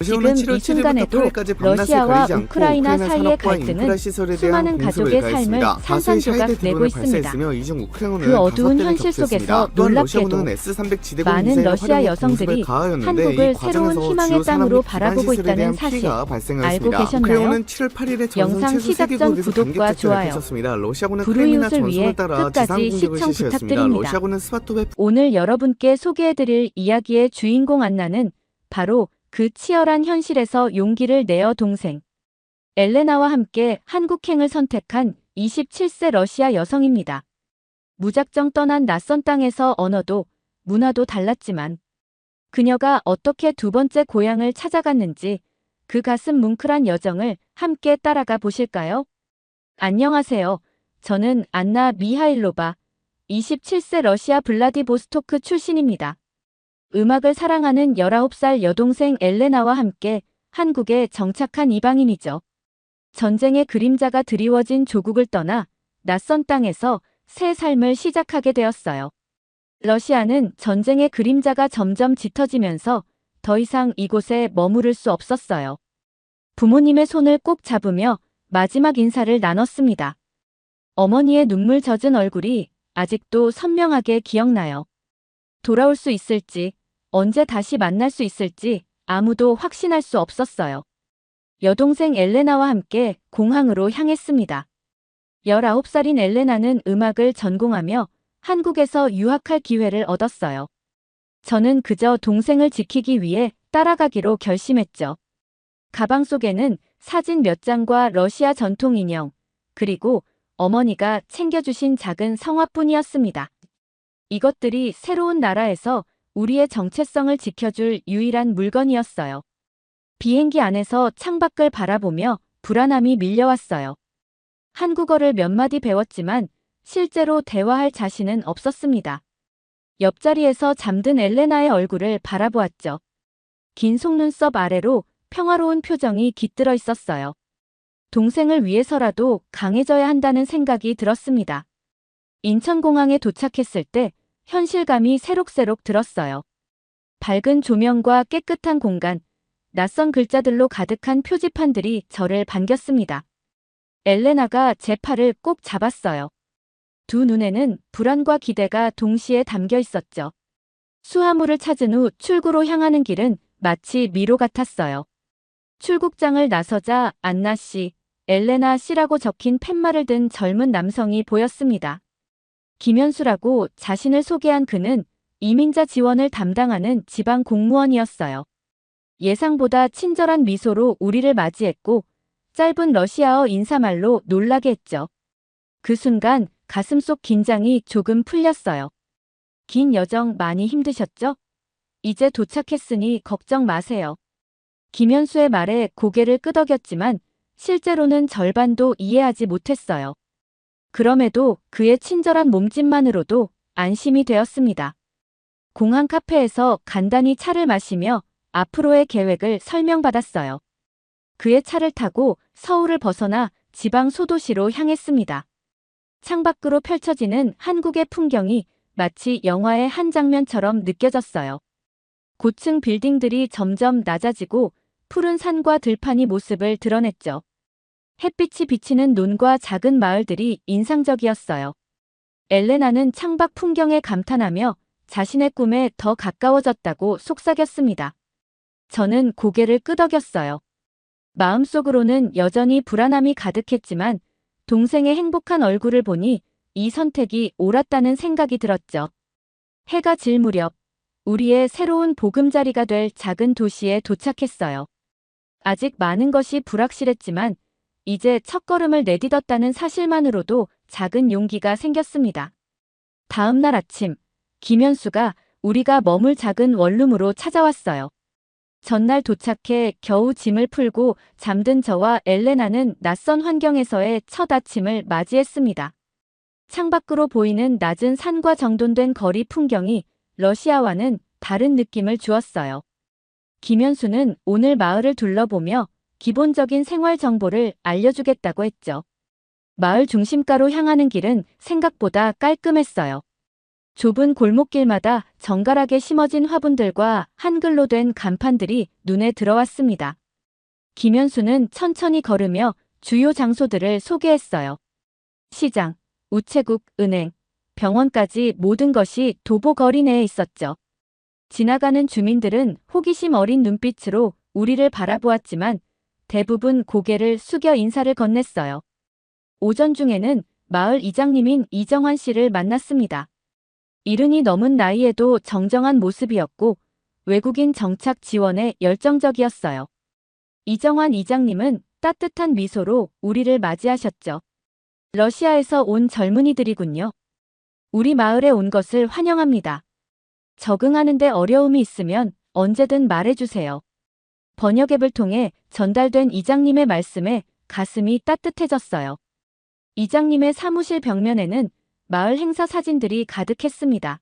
지금 이 순간에도 러시아와 우크라이나 사이의 갈등은 수많은 가족의 삶을 산산조각 내고 있습니다. 그 어두운 현실 속에서 놀랍게도 많은 러시아 여성들이 한국을 새로운 희망의 땅으로 바라보고 있다는 사실 알고 계셨나요? 영상 시작 전 구독과 좋아요, 불우이웃을 위해 끝까지 시청 부탁드립니다. 오늘 여러분께 소개해드릴 이야기의 주인공 안나는 바로 그 치열한 현실에서 용기를 내어 동생 엘레나와 함께 한국행을 선택한 27세 러시아 여성입니다. 무작정 떠난 낯선 땅에서 언어도 문화도 달랐지만 그녀가 어떻게 두 번째 고향을 찾아갔는지 그 가슴 뭉클한 여정을 함께 따라가 보실까요? 안녕하세요. 저는 안나 미하일로바, 27세 러시아 블라디보스토크 출신입니다. 음악을 사랑하는 19살 여동생 엘레나와 함께 한국에 정착한 이방인이죠. 전쟁의 그림자가 드리워진 조국을 떠나 낯선 땅에서 새 삶을 시작하게 되었어요. 러시아는 전쟁의 그림자가 점점 짙어지면서 더 이상 이곳에 머무를 수 없었어요. 부모님의 손을 꼭 잡으며 마지막 인사를 나눴습니다. 어머니의 눈물 젖은 얼굴이 아직도 선명하게 기억나요. 돌아올 수 있을지, 언제 다시 만날 수 있을지 아무도 확신할 수 없었어요. 여동생 엘레나와 함께 공항으로 향했습니다. 19살인 엘레나는 음악을 전공하며 한국에서 유학할 기회를 얻었어요. 저는 그저 동생을 지키기 위해 따라가기로 결심했죠. 가방 속에는 사진 몇 장과 러시아 전통 인형, 그리고 어머니가 챙겨주신 작은 성화뿐이었습니다. 이것들이 새로운 나라에서 우리의 정체성을 지켜줄 유일한 물건이었어요. 비행기 안에서 창밖을 바라보며 불안함이 밀려왔어요. 한국어를 몇 마디 배웠지만 실제로 대화할 자신은 없었습니다. 옆자리에서 잠든 엘레나의 얼굴을 바라보았죠. 긴 속눈썹 아래로 평화로운 표정이 깃들어 있었어요. 동생을 위해서라도 강해져야 한다는 생각이 들었습니다. 인천공항에 도착했을 때 현실감이 새록새록 들었어요. 밝은 조명과 깨끗한 공간, 낯선 글자들로 가득한 표지판들이 저를 반겼습니다. 엘레나가 제 팔을 꼭 잡았어요. 두 눈에는 불안과 기대가 동시에 담겨 있었죠. 수화물을 찾은 후 출구로 향하는 길은 마치 미로 같았어요. 출국장을 나서자 안나 씨, 엘레나 씨라고 적힌 팻말을 든 젊은 남성이 보였습니다. 김현수라고 자신을 소개한 그는 이민자 지원을 담당하는 지방 공무원이었어요. 예상보다 친절한 미소로 우리를 맞이했고 짧은 러시아어 인사말로 놀라게 했죠. 그 순간 가슴속 긴장이 조금 풀렸어요. 긴 여정 많이 힘드셨죠? 이제 도착했으니 걱정 마세요. 김현수의 말에 고개를 끄덕였지만 실제로는 절반도 이해하지 못했어요. 그럼에도 그의 친절한 몸짓만으로도 안심이 되었습니다. 공항 카페에서 간단히 차를 마시며 앞으로의 계획을 설명받았어요. 그의 차를 타고 서울을 벗어나 지방 소도시로 향했습니다. 창밖으로 펼쳐지는 한국의 풍경이 마치 영화의 한 장면처럼 느껴졌어요. 고층 빌딩들이 점점 낮아지고 푸른 산과 들판이 모습을 드러냈죠. 햇빛이 비치는 논과 작은 마을들이 인상적이었어요. 엘레나는 창밖 풍경에 감탄하며 자신의 꿈에 더 가까워졌다고 속삭였습니다. 저는 고개를 끄덕였어요. 마음속으로는 여전히 불안함이 가득했지만 동생의 행복한 얼굴을 보니 이 선택이 옳았다는 생각이 들었죠. 해가 질 무렵 우리의 새로운 보금자리가 될 작은 도시에 도착했어요. 아직 많은 것이 불확실했지만 이제 첫걸음을 내딛었다는 사실만으로도 작은 용기가 생겼습니다. 다음 날 아침, 김현수가 우리가 머물 작은 원룸으로 찾아왔어요. 전날 도착해 겨우 짐을 풀고 잠든 저와 엘레나는 낯선 환경에서의 첫 아침을 맞이했습니다. 창밖으로 보이는 낮은 산과 정돈된 거리 풍경이 러시아와는 다른 느낌을 주었어요. 김현수는 오늘 마을을 둘러보며 기본적인 생활 정보를 알려주겠다고 했죠. 마을 중심가로 향하는 길은 생각보다 깔끔했어요. 좁은 골목길마다 정갈하게 심어진 화분들과 한글로 된 간판들이 눈에 들어왔습니다. 김현수는 천천히 걸으며 주요 장소들을 소개했어요. 시장, 우체국, 은행, 병원까지 모든 것이 도보거리 내에 있었죠. 지나가는 주민들은 호기심 어린 눈빛으로 우리를 바라보았지만 대부분 고개를 숙여 인사를 건넸어요. 오전 중에는 마을 이장님인 이정환 씨를 만났습니다. 70이 넘은 나이에도 정정한 모습이었고 외국인 정착 지원에 열정적이었어요. 이정환 이장님은 따뜻한 미소로 우리를 맞이하셨죠. 러시아에서 온 젊은이들이군요. 우리 마을에 온 것을 환영합니다. 적응하는데 어려움이 있으면 언제든 말해주세요. 번역앱을 통해 전달된 이장님의 말씀에 가슴이 따뜻해졌어요. 이장님의 사무실 벽면에는 마을 행사 사진들이 가득했습니다.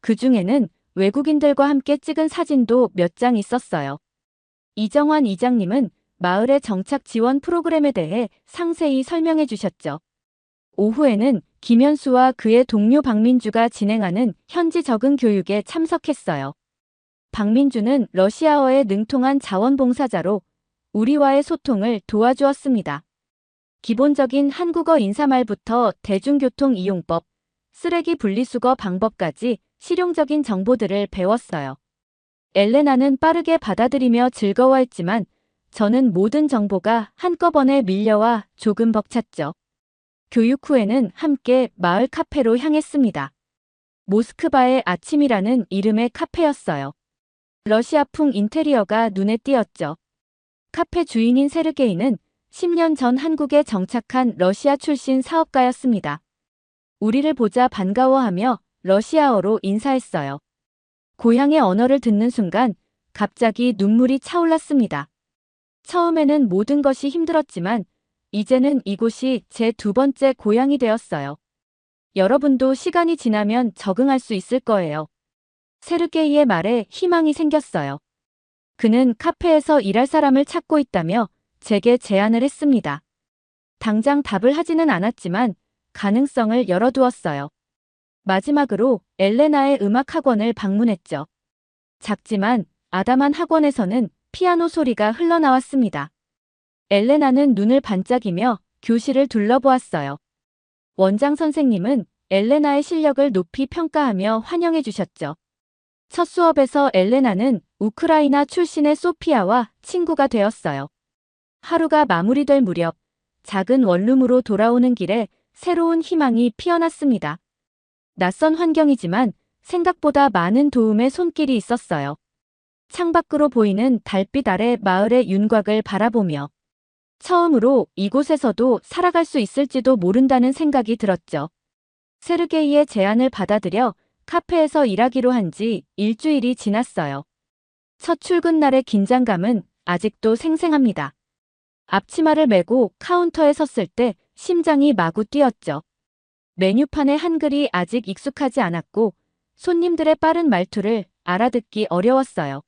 그 중에는 외국인들과 함께 찍은 사진도 몇 장 있었어요. 이정환 이장님은 마을의 정착 지원 프로그램에 대해 상세히 설명해 주셨죠. 오후에는 김현수와 그의 동료 박민주가 진행하는 현지 적응 교육에 참석했어요. 박민주는 러시아어에 능통한 자원봉사자로 우리와의 소통을 도와주었습니다. 기본적인 한국어 인사말부터 대중교통 이용법, 쓰레기 분리수거 방법까지 실용적인 정보들을 배웠어요. 엘레나는 빠르게 받아들이며 즐거워했지만 저는 모든 정보가 한꺼번에 밀려와 조금 벅찼죠. 교육 후에는 함께 마을 카페로 향했습니다. 모스크바의 아침이라는 이름의 카페였어요. 러시아풍 인테리어가 눈에 띄었죠. 카페 주인인 세르게이는 10년 전 한국에 정착한 러시아 출신 사업가였습니다. 우리를 보자 반가워하며 러시아어로 인사했어요. 고향의 언어를 듣는 순간 갑자기 눈물이 차올랐습니다. 처음에는 모든 것이 힘들었지만 이제는 이곳이 제 두 번째 고향이 되었어요. 여러분도 시간이 지나면 적응할 수 있을 거예요. 세르게이의 말에 희망이 생겼어요. 그는 카페에서 일할 사람을 찾고 있다며 제게 제안을 했습니다. 당장 답을 하지는 않았지만 가능성을 열어두었어요. 마지막으로 엘레나의 음악학원을 방문했죠. 작지만 아담한 학원에서는 피아노 소리가 흘러나왔습니다. 엘레나는 눈을 반짝이며 교실을 둘러보았어요. 원장 선생님은 엘레나의 실력을 높이 평가하며 환영해 주셨죠. 첫 수업에서 엘레나는 우크라이나 출신의 소피아와 친구가 되었어요. 하루가 마무리될 무렵 작은 원룸으로 돌아오는 길에 새로운 희망이 피어났습니다. 낯선 환경이지만 생각보다 많은 도움의 손길이 있었어요. 창밖으로 보이는 달빛 아래 마을의 윤곽을 바라보며 처음으로 이곳에서도 살아갈 수 있을지도 모른다는 생각이 들었죠. 세르게이의 제안을 받아들여 카페에서 일하기로 한 지 일주일이 지났어요. 첫 출근 날의 긴장감은 아직도 생생합니다. 앞치마를 메고 카운터에 섰을 때 심장이 마구 뛰었죠. 메뉴판의 한글이 아직 익숙하지 않았고 손님들의 빠른 말투를 알아듣기 어려웠어요.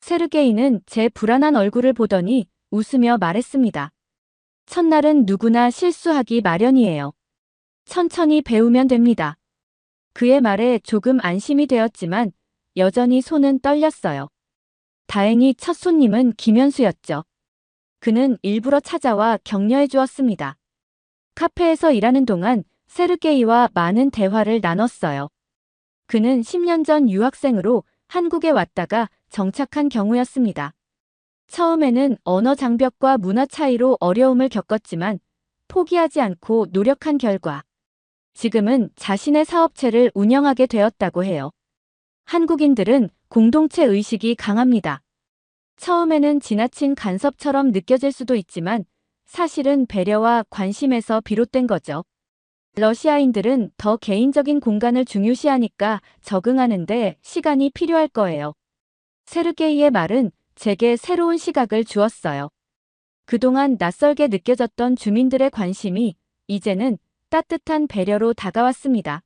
세르게이는 제 불안한 얼굴을 보더니 웃으며 말했습니다. 첫날은 누구나 실수하기 마련이에요. 천천히 배우면 됩니다. 그의 말에 조금 안심이 되었지만 여전히 손은 떨렸어요. 다행히 첫 손님은 김현수였죠. 그는 일부러 찾아와 격려해 주었습니다. 카페에서 일하는 동안 세르게이와 많은 대화를 나눴어요. 그는 10년 전 유학생으로 한국에 왔다가 정착한 경우였습니다. 처음에는 언어 장벽과 문화 차이로 어려움을 겪었지만 포기하지 않고 노력한 결과 지금은 자신의 사업체를 운영하게 되었다고 해요. 한국인들은 공동체 의식이 강합니다. 처음에는 지나친 간섭처럼 느껴질 수도 있지만 사실은 배려와 관심에서 비롯된 거죠. 러시아인들은 더 개인적인 공간을 중요시하니까 적응하는데 시간이 필요할 거예요. 세르게이의 말은 제게 새로운 시각을 주었어요. 그동안 낯설게 느껴졌던 주민들의 관심이 이제는 따뜻한 배려로 다가왔습니다.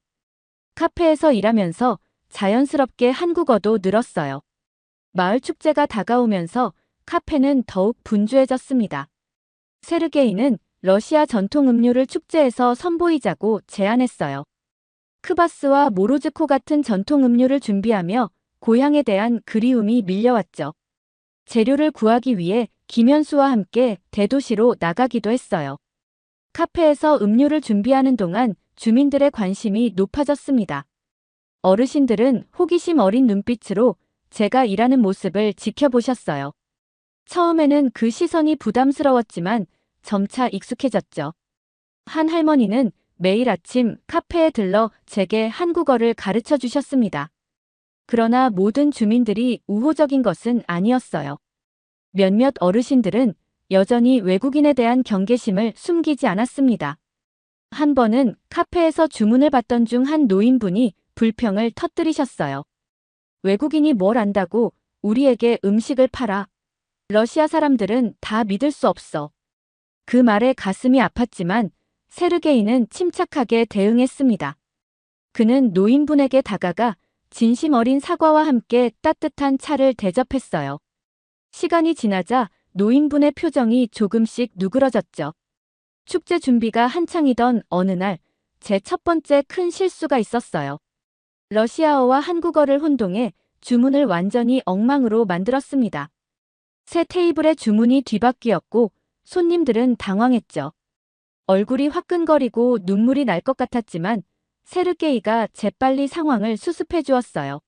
카페에서 일하면서 자연스럽게 한국어도 늘었어요. 마을 축제가 다가오면서 카페는 더욱 분주해졌습니다. 세르게이는 러시아 전통 음료를 축제에서 선보이자고 제안했어요. 크바스와 모로즈코 같은 전통 음료를 준비하며 고향에 대한 그리움이 밀려왔죠. 재료를 구하기 위해 김현수와 함께 대도시로 나가기도 했어요. 카페에서 음료를 준비하는 동안 주민들의 관심이 높아졌습니다. 어르신들은 호기심 어린 눈빛으로 제가 일하는 모습을 지켜보셨어요. 처음에는 그 시선이 부담스러웠지만 점차 익숙해졌죠. 한 할머니는 매일 아침 카페에 들러 제게 한국어를 가르쳐 주셨습니다. 그러나 모든 주민들이 우호적인 것은 아니었어요. 몇몇 어르신들은 여전히 외국인에 대한 경계심을 숨기지 않았습니다. 한 번은 카페에서 주문을 받던 중 한 노인분이 불평을 터뜨리셨어요. 외국인이 뭘 안다고 우리에게 음식을 팔아. 러시아 사람들은 다 믿을 수 없어. 그 말에 가슴이 아팠지만 세르게이는 침착하게 대응했습니다. 그는 노인분에게 다가가 진심 어린 사과와 함께 따뜻한 차를 대접했어요. 시간이 지나자 노인분의 표정이 조금씩 누그러졌죠. 축제 준비가 한창이던 어느 날, 제 첫 번째 큰 실수가 있었어요. 러시아어와 한국어를 혼동해 주문을 완전히 엉망으로 만들었습니다. 새 테이블의 주문이 뒤바뀌었고 손님들은 당황했죠. 얼굴이 화끈거리고 눈물이 날 것 같았지만 세르게이가 재빨리 상황을 수습해 주었어요.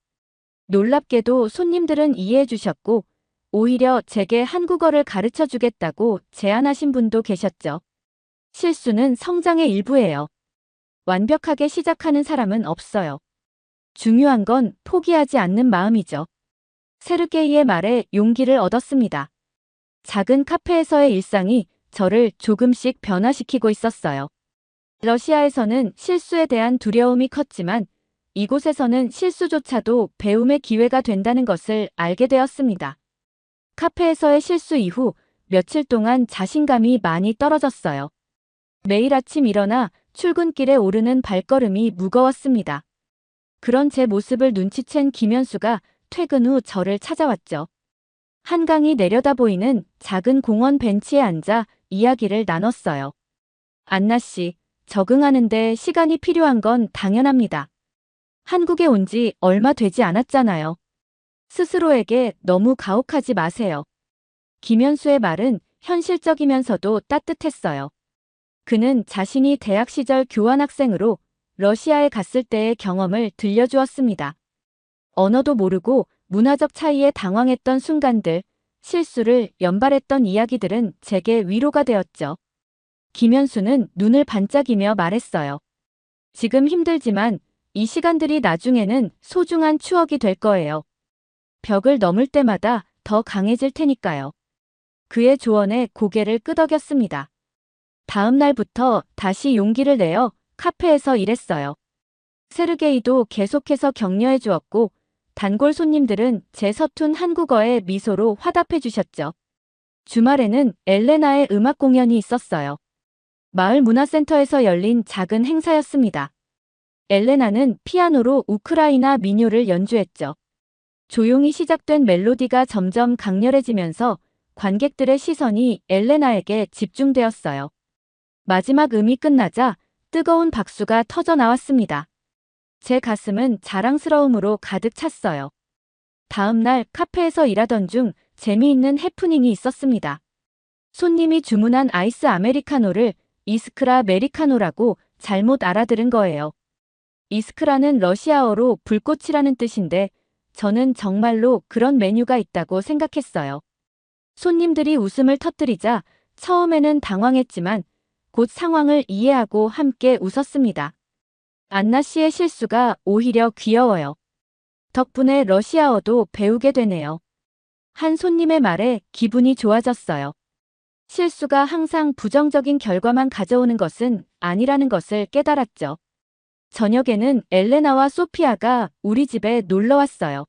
놀랍게도 손님들은 이해해 주셨고 오히려 제게 한국어를 가르쳐 주겠다고 제안하신 분도 계셨죠. 실수는 성장의 일부예요. 완벽하게 시작하는 사람은 없어요. 중요한 건 포기하지 않는 마음이죠. 세르게이의 말에 용기를 얻었습니다. 작은 카페에서의 일상이 저를 조금씩 변화시키고 있었어요. 러시아에서는 실수에 대한 두려움이 컸지만 이곳에서는 실수조차도 배움의 기회가 된다는 것을 알게 되었습니다. 카페에서의 실수 이후 며칠 동안 자신감이 많이 떨어졌어요. 매일 아침 일어나 출근길에 오르는 발걸음이 무거웠습니다. 그런 제 모습을 눈치챈 김현수가 퇴근 후 저를 찾아왔죠. 한강이 내려다 보이는 작은 공원 벤치에 앉아 이야기를 나눴어요. 안나 씨, 적응하는데 시간이 필요한 건 당연합니다. 한국에 온 지 얼마 되지 않았잖아요. 스스로에게 너무 가혹하지 마세요. 김현수의 말은 현실적이면서도 따뜻했어요. 그는 자신이 대학 시절 교환학생으로 러시아에 갔을 때의 경험을 들려주었습니다. 언어도 모르고 문화적 차이에 당황했던 순간들, 실수를 연발했던 이야기들은 제게 위로가 되었죠. 김현수는 눈을 반짝이며 말했어요. 지금 힘들지만 이 시간들이 나중에는 소중한 추억이 될 거예요. 벽을 넘을 때마다 더 강해질 테니까요. 그의 조언에 고개를 끄덕였습니다. 다음 날부터 다시 용기를 내어 카페에서 일했어요. 세르게이도 계속해서 격려해 주었고 단골 손님들은 제 서툰 한국어에 미소로 화답해 주셨죠. 주말에는 엘레나의 음악 공연이 있었어요. 마을 문화센터에서 열린 작은 행사였습니다. 엘레나는 피아노로 우크라이나 민요를 연주했죠. 조용히 시작된 멜로디가 점점 강렬해지면서 관객들의 시선이 엘레나에게 집중되었어요. 마지막 음이 끝나자 뜨거운 박수가 터져 나왔습니다. 제 가슴은 자랑스러움으로 가득 찼어요. 다음 날 카페에서 일하던 중 재미있는 해프닝이 있었습니다. 손님이 주문한 아이스 아메리카노를 이스크라 메리카노라고 잘못 알아들은 거예요. 이스크라는 러시아어로 불꽃이라는 뜻인데 저는 정말로 그런 메뉴가 있다고 생각했어요. 손님들이 웃음을 터뜨리자 처음에는 당황했지만 곧 상황을 이해하고 함께 웃었습니다. 안나 씨의 실수가 오히려 귀여워요. 덕분에 러시아어도 배우게 되네요. 한 손님의 말에 기분이 좋아졌어요. 실수가 항상 부정적인 결과만 가져오는 것은 아니라는 것을 깨달았죠. 저녁에는 엘레나와 소피아가 우리 집에 놀러 왔어요.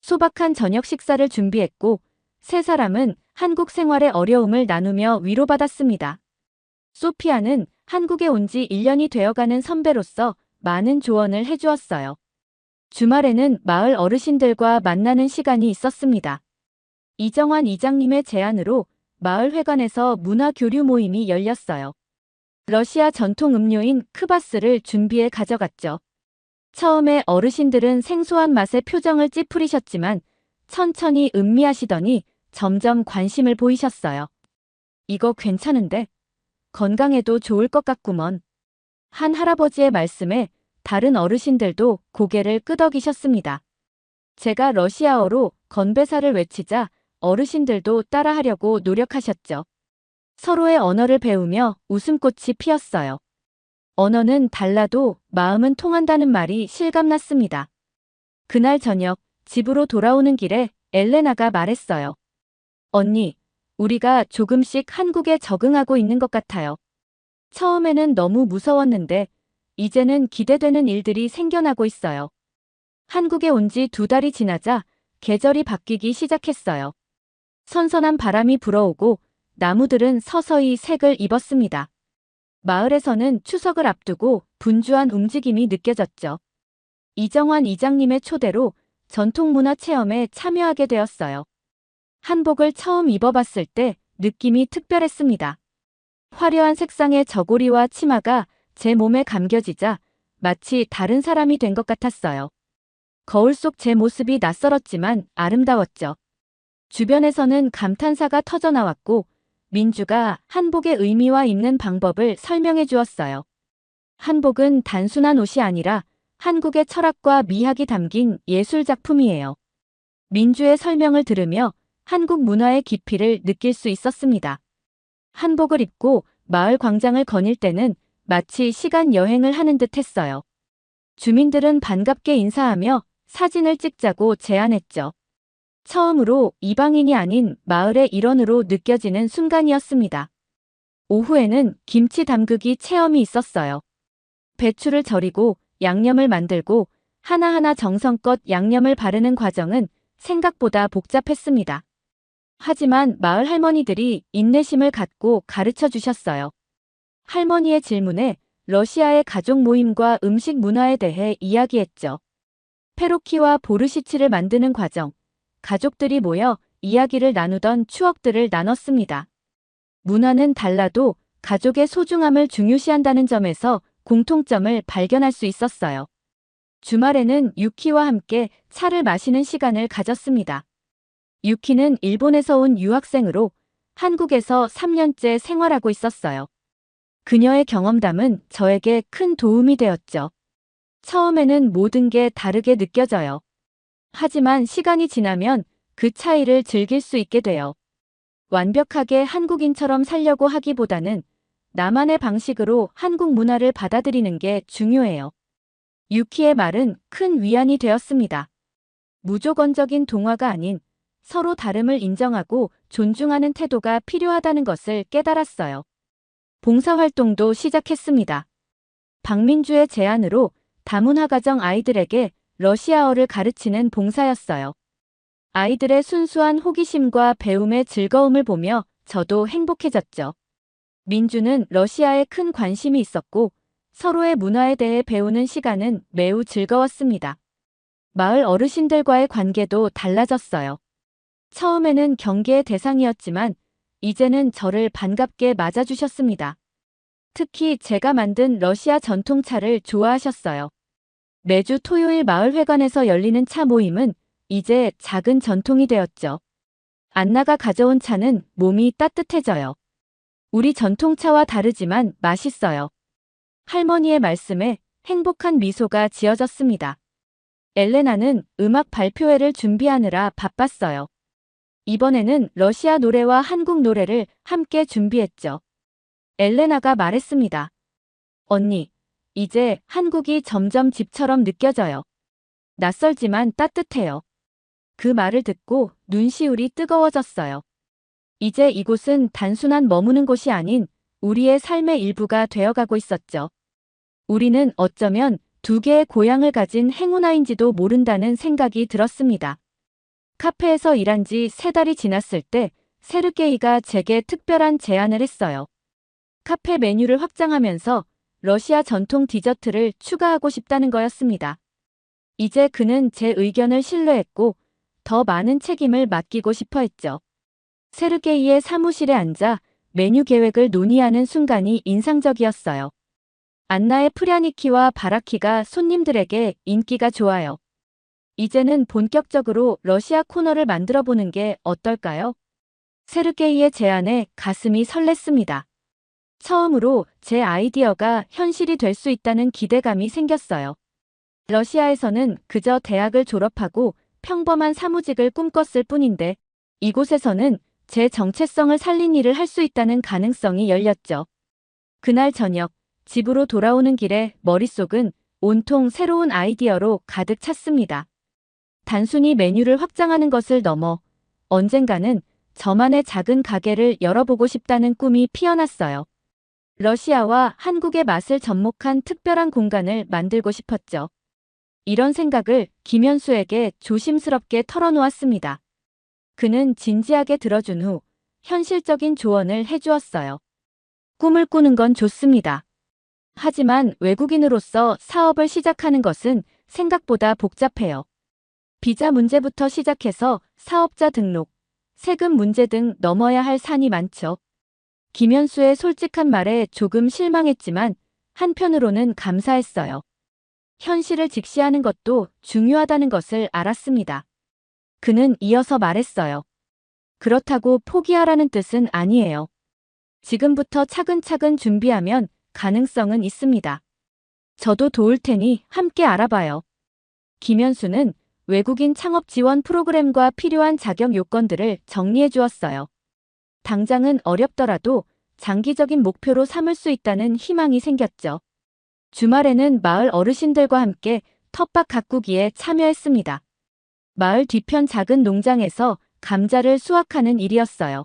소박한 저녁 식사를 준비했고 세 사람은 한국 생활의 어려움을 나누며 위로받았습니다. 소피아는 한국에 온 지 1년이 되어가는 선배로서 많은 조언을 해주었어요. 주말에는 마을 어르신들과 만나는 시간이 있었습니다. 이정환 이장님의 제안으로 마을 회관에서 문화교류 모임이 열렸어요. 러시아 전통 음료인 크바스를 준비해 가져갔죠. 처음에 어르신들은 생소한 맛에 표정을 찌푸리셨지만 천천히 음미하시더니 점점 관심을 보이셨어요. 이거 괜찮은데? 건강에도 좋을 것 같구먼. 한 할아버지의 말씀에 다른 어르신들도 고개를 끄덕이셨습니다. 제가 러시아어로 건배사를 외치자 어르신들도 따라하려고 노력하셨죠. 서로의 언어를 배우며 웃음꽃이 피었어요. 언어는 달라도 마음은 통한다는 말이 실감났습니다. 그날 저녁 집으로 돌아오는 길에 엘레나가 말했어요. 언니, 우리가 조금씩 한국에 적응하고 있는 것 같아요. 처음에는 너무 무서웠는데 이제는 기대되는 일들이 생겨나고 있어요. 한국에 온 지 2달이 지나자 계절이 바뀌기 시작했어요. 선선한 바람이 불어오고 나무들은 서서히 색을 입었습니다. 마을에서는 추석을 앞두고 분주한 움직임이 느껴졌죠. 이정환 이장님의 초대로 전통문화 체험에 참여하게 되었어요. 한복을 처음 입어봤을 때 느낌이 특별했습니다. 화려한 색상의 저고리와 치마가 제 몸에 감겨지자 마치 다른 사람이 된 것 같았어요. 거울 속 제 모습이 낯설었지만 아름다웠죠. 주변에서는 감탄사가 터져나왔고 민주가 한복의 의미와 입는 방법을 설명해 주었어요. 한복은 단순한 옷이 아니라 한국의 철학과 미학이 담긴 예술 작품이에요. 민주의 설명을 들으며 한국 문화의 깊이를 느낄 수 있었습니다. 한복을 입고 마을 광장을 거닐 때는 마치 시간 여행을 하는 듯 했어요. 주민들은 반갑게 인사하며 사진을 찍자고 제안했죠. 처음으로 이방인이 아닌 마을의 일원으로 느껴지는 순간이었습니다. 오후에는 김치 담그기 체험이 있었어요. 배추를 절이고 양념을 만들고 하나하나 정성껏 양념을 바르는 과정은 생각보다 복잡했습니다. 하지만 마을 할머니들이 인내심을 갖고 가르쳐 주셨어요. 할머니의 질문에 러시아의 가족 모임과 음식 문화에 대해 이야기했죠. 페로키와 보르시치를 만드는 과정, 가족들이 모여 이야기를 나누던 추억들을 나눴습니다. 문화는 달라도 가족의 소중함을 중요시한다는 점에서 공통점을 발견할 수 있었어요. 주말에는 유키와 함께 차를 마시는 시간을 가졌습니다. 유키는 일본에서 온 유학생으로 한국에서 3년째 생활하고 있었어요. 그녀의 경험담은 저에게 큰 도움이 되었죠. 처음에는 모든 게 다르게 느껴져요. 하지만 시간이 지나면 그 차이를 즐길 수 있게 돼요. 완벽하게 한국인처럼 살려고 하기보다는 나만의 방식으로 한국 문화를 받아들이는 게 중요해요. 유키의 말은 큰 위안이 되었습니다. 무조건적인 동화가 아닌 서로 다름을 인정하고 존중하는 태도가 필요하다는 것을 깨달았어요. 봉사활동도 시작했습니다. 박민주의 제안으로 다문화가정 아이들에게 러시아어를 가르치는 봉사였어요. 아이들의 순수한 호기심과 배움의 즐거움을 보며 저도 행복해졌죠. 민주는 러시아에 큰 관심이 있었고 서로의 문화에 대해 배우는 시간은 매우 즐거웠습니다. 마을 어르신들과의 관계도 달라졌어요. 처음에는 경계의 대상이었지만 이제는 저를 반갑게 맞아주셨습니다. 특히 제가 만든 러시아 전통차를 좋아하셨어요. 매주 토요일 마을회관에서 열리는 차 모임은 이제 작은 전통이 되었죠. 안나가 가져온 차는 몸이 따뜻해져요. 우리 전통차와 다르지만 맛있어요. 할머니의 말씀에 행복한 미소가 지어졌습니다. 엘레나는 음악 발표회를 준비하느라 바빴어요. 이번에는 러시아 노래와 한국 노래를 함께 준비했죠. 엘레나가 말했습니다. 언니, 이제 한국이 점점 집처럼 느껴져요. 낯설지만 따뜻해요. 그 말을 듣고 눈시울이 뜨거워졌어요. 이제 이곳은 단순한 머무는 곳이 아닌 우리의 삶의 일부가 되어가고 있었죠. 우리는 어쩌면 2개의 고향을 가진 행운아인지도 모른다는 생각이 들었습니다. 카페에서 일한 지 3달이 지났을 때 세르게이가 제게 특별한 제안을 했어요. 카페 메뉴를 확장하면서 러시아 전통 디저트를 추가하고 싶다는 거였습니다. 이제 그는 제 의견을 신뢰했고 더 많은 책임을 맡기고 싶어 했죠. 세르게이의 사무실에 앉아 메뉴 계획을 논의하는 순간이 인상적이었어요. 안나의 프랴니키와 바라키가 손님들에게 인기가 좋아요. 이제는 본격적으로 러시아 코너를 만들어 보는 게 어떨까요? 세르게이의 제안에 가슴이 설렜습니다. 처음으로 제 아이디어가 현실이 될 수 있다는 기대감이 생겼어요. 러시아에서는 그저 대학을 졸업하고 평범한 사무직을 꿈꿨을 뿐인데 이곳에서는 제 정체성을 살린 일을 할 수 있다는 가능성이 열렸죠. 그날 저녁, 집으로 돌아오는 길에 머릿속은 온통 새로운 아이디어로 가득 찼습니다. 단순히 메뉴를 확장하는 것을 넘어 언젠가는 저만의 작은 가게를 열어보고 싶다는 꿈이 피어났어요. 러시아와 한국의 맛을 접목한 특별한 공간을 만들고 싶었죠. 이런 생각을 김현수에게 조심스럽게 털어놓았습니다. 그는 진지하게 들어준 후 현실적인 조언을 해주었어요. 꿈을 꾸는 건 좋습니다. 하지만 외국인으로서 사업을 시작하는 것은 생각보다 복잡해요. 비자 문제부터 시작해서 사업자 등록, 세금 문제 등 넘어야 할 산이 많죠. 김현수의 솔직한 말에 조금 실망했지만 한편으로는 감사했어요. 현실을 직시하는 것도 중요하다는 것을 알았습니다. 그는 이어서 말했어요. 그렇다고 포기하라는 뜻은 아니에요. 지금부터 차근차근 준비하면 가능성은 있습니다. 저도 도울 테니 함께 알아봐요. 김현수는 외국인 창업 지원 프로그램과 필요한 자격 요건들을 정리해 주었어요. 당장은 어렵더라도 장기적인 목표로 삼을 수 있다는 희망이 생겼죠. 주말에는 마을 어르신들과 함께 텃밭 가꾸기에 참여했습니다. 마을 뒤편 작은 농장에서 감자를 수확하는 일이었어요.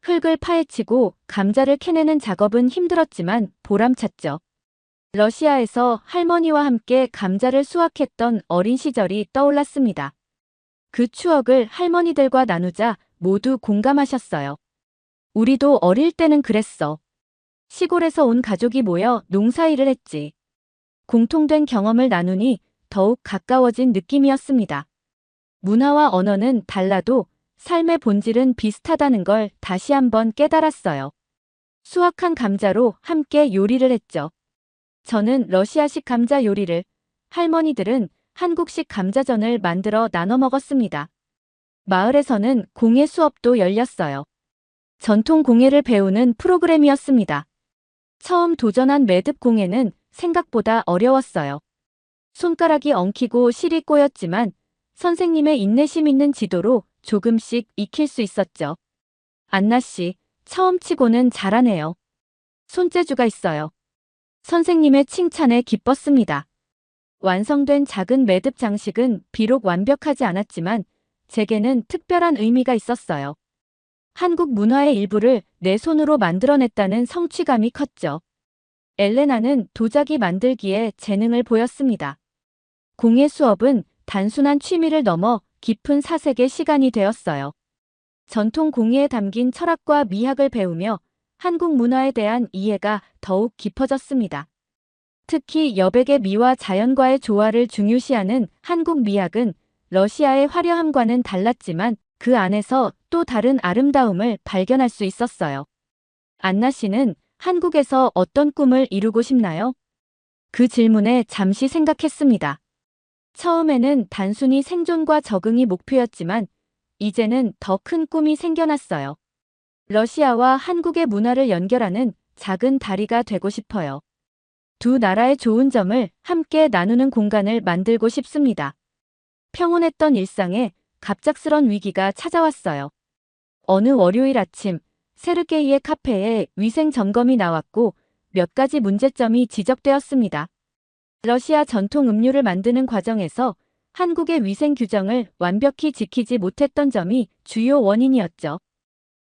흙을 파헤치고 감자를 캐내는 작업은 힘들었지만 보람찼죠. 러시아에서 할머니와 함께 감자를 수확했던 어린 시절이 떠올랐습니다. 그 추억을 할머니들과 나누자 모두 공감하셨어요. 우리도 어릴 때는 그랬어. 시골에서 온 가족이 모여 농사일을 했지. 공통된 경험을 나누니 더욱 가까워진 느낌이었습니다. 문화와 언어는 달라도 삶의 본질은 비슷하다는 걸 다시 한번 깨달았어요. 수확한 감자로 함께 요리를 했죠. 저는 러시아식 감자 요리를, 할머니들은 한국식 감자전을 만들어 나눠 먹었습니다. 마을에서는 공예 수업도 열렸어요. 전통 공예를 배우는 프로그램이었습니다. 처음 도전한 매듭 공예는 생각보다 어려웠어요. 손가락이 엉키고 실이 꼬였지만 선생님의 인내심 있는 지도로 조금씩 익힐 수 있었죠. 안나 씨, 처음 치고는 잘하네요. 손재주가 있어요. 선생님의 칭찬에 기뻤습니다. 완성된 작은 매듭 장식은 비록 완벽하지 않았지만 제게는 특별한 의미가 있었어요. 한국 문화의 일부를 내 손으로 만들어냈다는 성취감이 컸죠. 엘레나는 도자기 만들기에 재능을 보였습니다. 공예 수업은 단순한 취미를 넘어 깊은 사색의 시간이 되었어요. 전통 공예에 담긴 철학과 미학을 배우며 한국 문화에 대한 이해가 더욱 깊어졌습니다. 특히 여백의 미와 자연과의 조화를 중요시하는 한국 미학은 러시아의 화려함과는 달랐지만 그 안에서 또 다른 아름다움을 발견할 수 있었어요. 안나 씨는 한국에서 어떤 꿈을 이루고 싶나요? 그 질문에 잠시 생각했습니다. 처음에는 단순히 생존과 적응이 목표였지만 이제는 더 큰 꿈이 생겨났어요. 러시아와 한국의 문화를 연결하는 작은 다리가 되고 싶어요. 두 나라의 좋은 점을 함께 나누는 공간을 만들고 싶습니다. 평온했던 일상에 갑작스런 위기가 찾아왔어요. 어느 월요일 아침, 세르게이의 카페에 위생 점검이 나왔고 몇 가지 문제점이 지적되었습니다. 러시아 전통 음료를 만드는 과정에서 한국의 위생 규정을 완벽히 지키지 못했던 점이 주요 원인이었죠.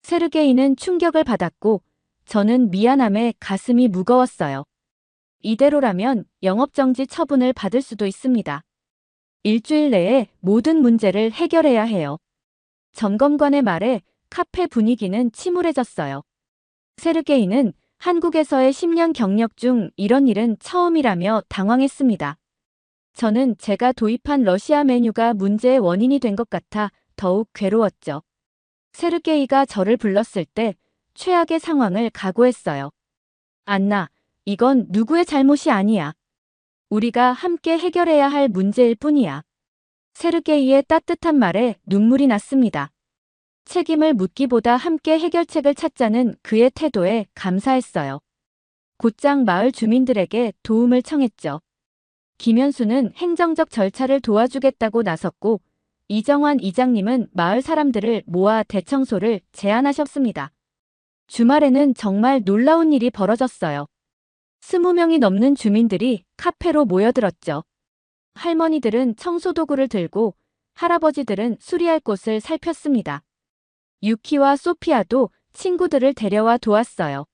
세르게이는 충격을 받았고 저는 미안함에 가슴이 무거웠어요. 이대로라면 영업정지 처분을 받을 수도 있습니다. 일주일 내에 모든 문제를 해결해야 해요. 점검관의 말에 카페 분위기는 침울해졌어요. 세르게이는 한국에서의 10년 경력 중 이런 일은 처음이라며 당황했습니다. 저는 제가 도입한 러시아 메뉴가 문제의 원인이 된 것 같아 더욱 괴로웠죠. 세르게이가 저를 불렀을 때 최악의 상황을 각오했어요. 안나, 이건 누구의 잘못이 아니야. 우리가 함께 해결해야 할 문제일 뿐이야. 세르게이의 따뜻한 말에 눈물이 났습니다. 책임을 묻기보다 함께 해결책을 찾자는 그의 태도에 감사했어요. 곧장 마을 주민들에게 도움을 청했죠. 김현수는 행정적 절차를 도와주겠다고 나섰고 이정환 이장님은 마을 사람들을 모아 대청소를 제안하셨습니다. 주말에는 정말 놀라운 일이 벌어졌어요. 20명이 넘는 주민들이 카페로 모여들었죠. 할머니들은 청소도구를 들고 할아버지들은 수리할 곳을 살폈습니다. 유키와 소피아도 친구들을 데려와 도왔어요.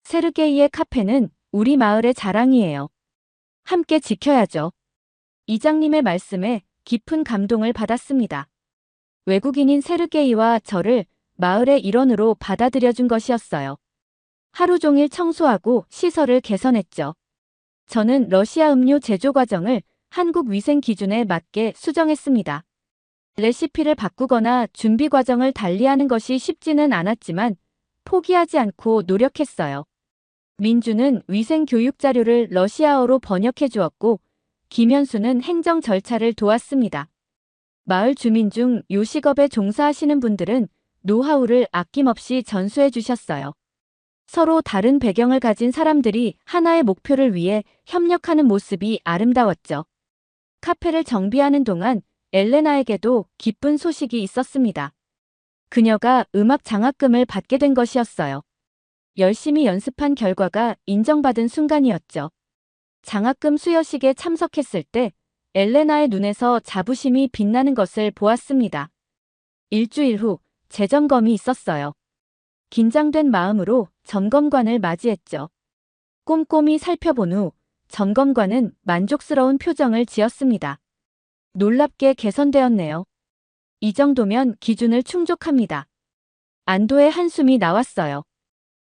세르게이의 카페는 우리 마을의 자랑이에요. 함께 지켜야죠. 이장님의 말씀에 깊은 감동을 받았습니다. 외국인인 세르게이와 저를 마을의 일원으로 받아들여준 것이었어요. 하루 종일 청소하고 시설을 개선했죠. 저는 러시아 음료 제조 과정을 한국 위생 기준에 맞게 수정했습니다. 레시피를 바꾸거나 준비 과정을 달리하는 것이 쉽지는 않았지만 포기하지 않고 노력했어요. 민주는 위생 교육 자료를 러시아어로 번역해 주었고 김현수는 행정 절차를 도왔습니다. 마을 주민 중 요식업에 종사하시는 분들은 노하우를 아낌없이 전수해 주셨어요. 서로 다른 배경을 가진 사람들이 하나의 목표를 위해 협력하는 모습이 아름다웠죠. 카페를 정비하는 동안 엘레나에게도 기쁜 소식이 있었습니다. 그녀가 음악 장학금을 받게 된 것이었어요. 열심히 연습한 결과가 인정받은 순간이었죠. 장학금 수여식에 참석했을 때 엘레나의 눈에서 자부심이 빛나는 것을 보았습니다. 일주일 후 재점검이 있었어요. 긴장된 마음으로 점검관을 맞이했죠. 꼼꼼히 살펴본 후 점검관은 만족스러운 표정을 지었습니다. 놀랍게 개선되었네요. 이 정도면 기준을 충족합니다. 안도의 한숨이 나왔어요.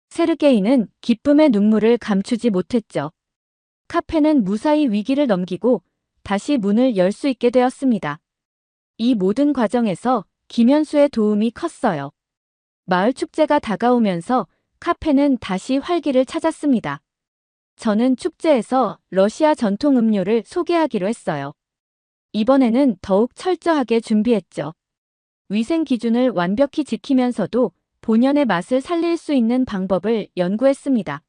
세르게이는 기쁨의 눈물을 감추지 못했죠. 카페는 무사히 위기를 넘기고 다시 문을 열 수 있게 되었습니다. 이 모든 과정에서 김현수의 도움이 컸어요. 마을 축제가 다가오면서 카페는 다시 활기를 찾았습니다. 저는 축제에서 러시아 전통 음료를 소개하기로 했어요. 이번에는 더욱 철저하게 준비했죠. 위생 기준을 완벽히 지키면서도 본연의 맛을 살릴 수 있는 방법을 연구했습니다.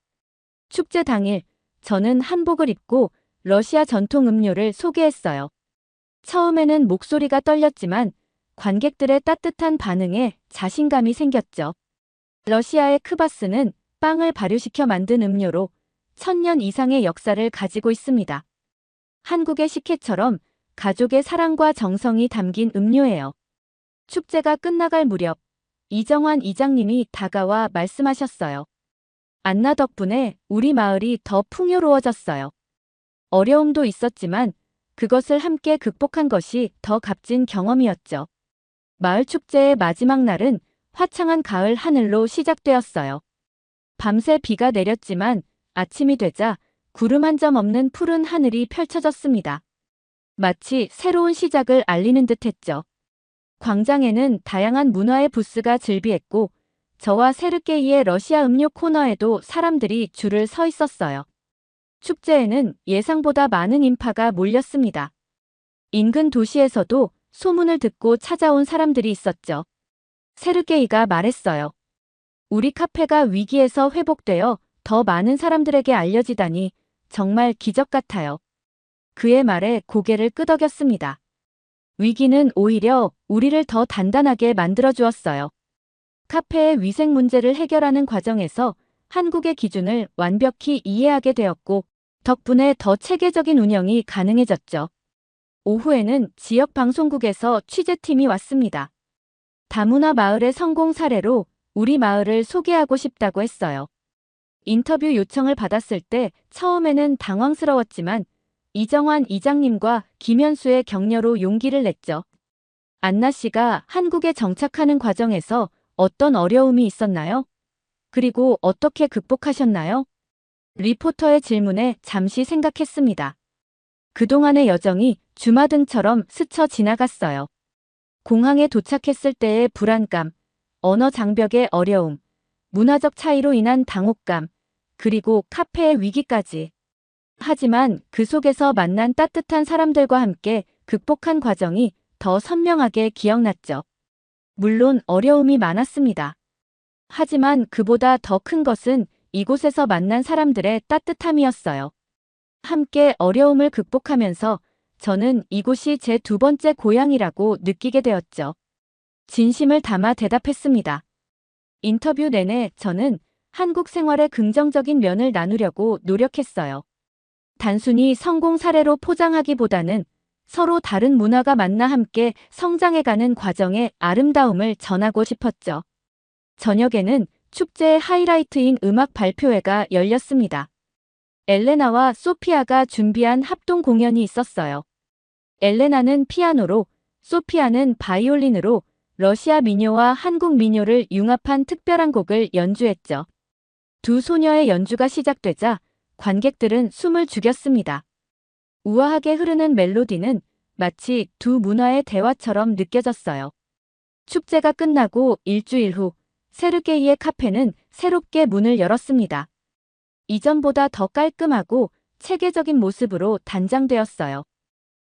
축제 당일, 저는 한복을 입고 러시아 전통 음료를 소개했어요. 처음에는 목소리가 떨렸지만 관객들의 따뜻한 반응에 자신감이 생겼죠. 러시아의 크바스는 빵을 발효시켜 만든 음료로 1000년 이상의 역사를 가지고 있습니다. 한국의 식혜처럼 가족의 사랑과 정성이 담긴 음료예요. 축제가 끝나갈 무렵 이정환 이장님이 다가와 말씀하셨어요. 안나 덕분에 우리 마을이 더 풍요로워졌어요. 어려움도 있었지만 그것을 함께 극복한 것이 더 값진 경험이었죠. 마을 축제의 마지막 날은 화창한 가을 하늘로 시작되었어요. 밤새 비가 내렸지만 아침이 되자 구름 한 점 없는 푸른 하늘이 펼쳐졌습니다. 마치 새로운 시작을 알리는 듯했죠. 광장에는 다양한 문화의 부스가 즐비했고 저와 세르게이의 러시아 음료 코너에도 사람들이 줄을 서 있었어요. 축제에는 예상보다 많은 인파가 몰렸습니다. 인근 도시에서도 소문을 듣고 찾아온 사람들이 있었죠. 세르게이가 말했어요. 우리 카페가 위기에서 회복되어 더 많은 사람들에게 알려지다니 정말 기적 같아요. 그의 말에 고개를 끄덕였습니다. 위기는 오히려 우리를 더 단단하게 만들어 주었어요. 카페의 위생 문제를 해결하는 과정에서 한국의 기준을 완벽히 이해하게 되었고 덕분에 더 체계적인 운영이 가능해졌죠. 오후에는 지역 방송국에서 취재팀이 왔습니다. 다문화 마을의 성공 사례로 우리 마을을 소개하고 싶다고 했어요. 인터뷰 요청을 받았을 때 처음에는 당황스러웠지만 이정환 이장님과 김현수의 격려로 용기를 냈죠. 안나 씨가 한국에 정착하는 과정에서 어떤 어려움이 있었나요? 그리고 어떻게 극복하셨나요? 리포터의 질문에 잠시 생각했습니다. 그동안의 여정이 주마등처럼 스쳐 지나갔어요. 공항에 도착했을 때의 불안감, 언어 장벽의 어려움, 문화적 차이로 인한 당혹감, 그리고 카페의 위기까지. 하지만 그 속에서 만난 따뜻한 사람들과 함께 극복한 과정이 더 선명하게 기억났죠. 물론 어려움이 많았습니다. 하지만 그보다 더 큰 것은 이곳에서 만난 사람들의 따뜻함이었어요. 함께 어려움을 극복하면서 저는 이곳이 제 두 번째 고향이라고 느끼게 되었죠. 진심을 담아 대답했습니다. 인터뷰 내내 저는 한국 생활의 긍정적인 면을 나누려고 노력했어요. 단순히 성공 사례로 포장하기보다는 서로 다른 문화가 만나 함께 성장해가는 과정의 아름다움을 전하고 싶었죠. 저녁에는 축제의 하이라이트인 음악 발표회가 열렸습니다. 엘레나와 소피아가 준비한 합동 공연이 있었어요. 엘레나는 피아노로, 소피아는 바이올린으로 러시아 민요와 한국 민요를 융합한 특별한 곡을 연주했죠. 두 소녀의 연주가 시작되자 관객들은 숨을 죽였습니다. 우아하게 흐르는 멜로디는 마치 두 문화의 대화처럼 느껴졌어요. 축제가 끝나고 일주일 후 세르게이의 카페는 새롭게 문을 열었습니다. 이전보다 더 깔끔하고 체계적인 모습으로 단장되었어요.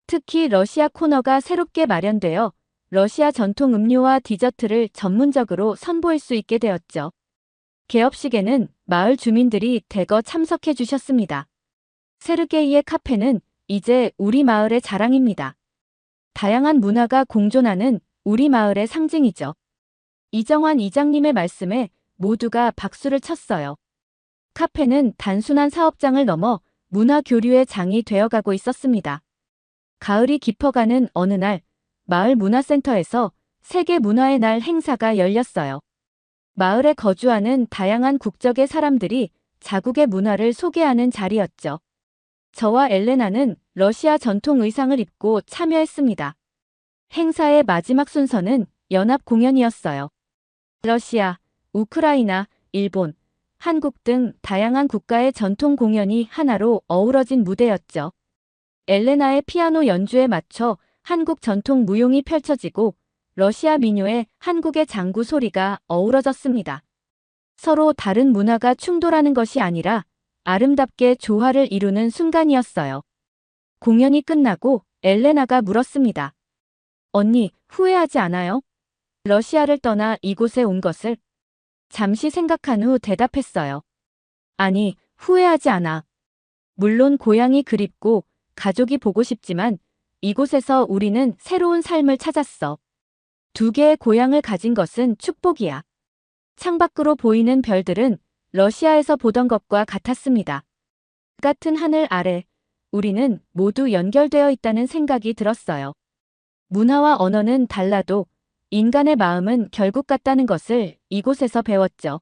특히 러시아 코너가 새롭게 마련되어 러시아 전통 음료와 디저트를 전문적으로 선보일 수 있게 되었죠. 개업식에는 마을 주민들이 대거 참석해 주셨습니다. 세르게이의 카페는 이제 우리 마을의 자랑입니다. 다양한 문화가 공존하는 우리 마을의 상징이죠. 이정환 이장님의 말씀에 모두가 박수를 쳤어요. 카페는 단순한 사업장을 넘어 문화 교류의 장이 되어가고 있었습니다. 가을이 깊어가는 어느 날, 마을 문화센터에서 세계 문화의 날 행사가 열렸어요. 마을에 거주하는 다양한 국적의 사람들이 자국의 문화를 소개하는 자리였죠. 저와 엘레나는 러시아 전통 의상을 입고 참여했습니다. 행사의 마지막 순서는 연합 공연이었어요. 러시아, 우크라이나, 일본, 한국 등 다양한 국가의 전통 공연이 하나로 어우러진 무대였죠. 엘레나의 피아노 연주에 맞춰 한국 전통 무용이 펼쳐지고 러시아 민요에 한국의 장구 소리가 어우러졌습니다. 서로 다른 문화가 충돌하는 것이 아니라 아름답게 조화를 이루는 순간이었어요. 공연이 끝나고 엘레나가 물었습니다. 언니, 후회하지 않아요? 러시아를 떠나 이곳에 온 것을? 잠시 생각한 후 대답했어요. 아니, 후회하지 않아. 물론 고향이 그립고 가족이 보고 싶지만 이곳에서 우리는 새로운 삶을 찾았어. 두 개의 고향을 가진 것은 축복이야. 창밖으로 보이는 별들은 러시아에서 보던 것과 같았습니다. 같은 하늘 아래 우리는 모두 연결되어 있다는 생각이 들었어요. 문화와 언어는 달라도 인간의 마음은 결국 같다는 것을 이곳에서 배웠죠.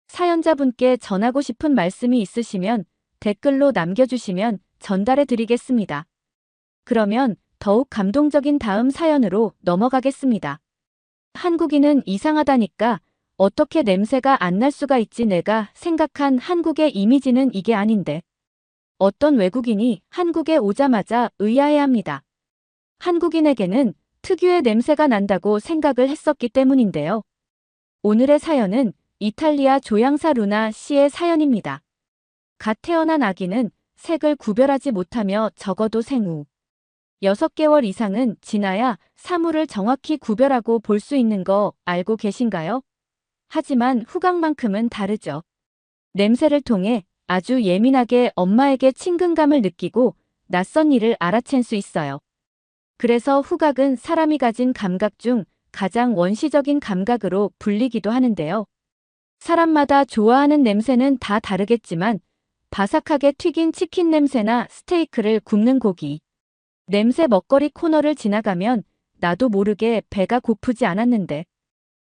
사연자분께 전하고 싶은 말씀이 있으시면 댓글로 남겨주시면 전달해 드리겠습니다. 그러면 더욱 감동적인 다음 사연으로 넘어가겠습니다. 한국인은 이상하다니까 어떻게 냄새가 안 날 수가 있지. 내가 생각한 한국의 이미지는 이게 아닌데. 어떤 외국인이 한국에 오자마자 의아해합니다. 한국인에게는 특유의 냄새가 난다고 생각을 했었기 때문인데요. 오늘의 사연은 이탈리아 조향사 루나 씨의 사연입니다. 갓 태어난 아기는 색을 구별하지 못하며 적어도 생후 6개월 이상은 지나야 사물을 정확히 구별하고 볼 수 있는 거 알고 계신가요? 하지만 후각만큼은 다르죠. 냄새를 통해 아주 예민하게 엄마에게 친근감을 느끼고 낯선 일을 알아챈 수 있어요. 그래서 후각은 사람이 가진 감각 중 가장 원시적인 감각으로 불리기도 하는데요. 사람마다 좋아하는 냄새는 다 다르겠지만 바삭하게 튀긴 치킨 냄새나 스테이크를 굽는 고기, 냄새 먹거리 코너를 지나가면 나도 모르게 배가 고프지 않았는데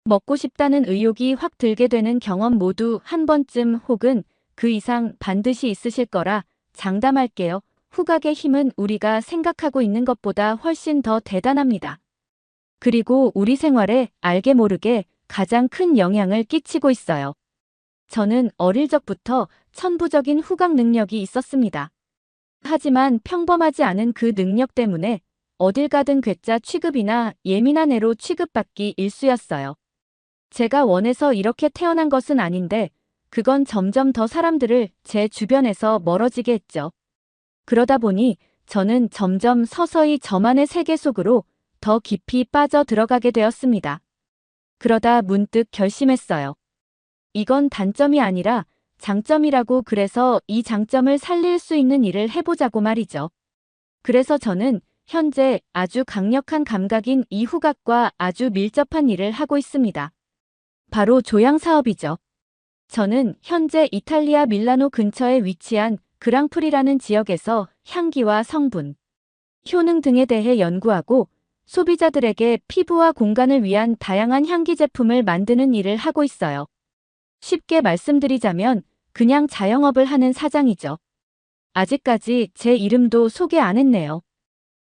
먹고 싶다는 의욕이 확 들게 되는 경험 모두 한 번쯤 혹은 그 이상 반드시 있으실 거라 장담할게요. 후각의 힘은 우리가 생각하고 있는 것보다 훨씬 더 대단합니다. 그리고 우리 생활에 알게 모르게 가장 큰 영향을 끼치고 있어요. 저는 어릴 적부터 천부적인 후각 능력이 있었습니다. 하지만 평범하지 않은 그 능력 때문에 어딜 가든 괴짜 취급이나 예민한 애로 취급받기 일쑤였어요. 제가 원해서 이렇게 태어난 것은 아닌데 그건 점점 더 사람들을 제 주변에서 멀어지게 했죠. 그러다 보니 저는 점점 서서히 저만의 세계 속으로 더 깊이 빠져 들어가게 되었습니다. 그러다 문득 결심했어요. 이건 단점이 아니라 장점이라고. 그래서 이 장점을 살릴 수 있는 일을 해보자고 말이죠. 그래서 저는 현재 아주 강력한 감각인 이 후각과 아주 밀접한 일을 하고 있습니다. 바로 조향 사업이죠. 저는 현재 이탈리아 밀라노 근처에 위치한 그랑프리라는 지역에서 향기와 성분, 효능 등에 대해 연구하고 소비자들에게 피부와 공간을 위한 다양한 향기 제품을 만드는 일을 하고 있어요. 쉽게 말씀드리자면 그냥 자영업을 하는 사장이죠. 아직까지 제 이름도 소개 안 했네요.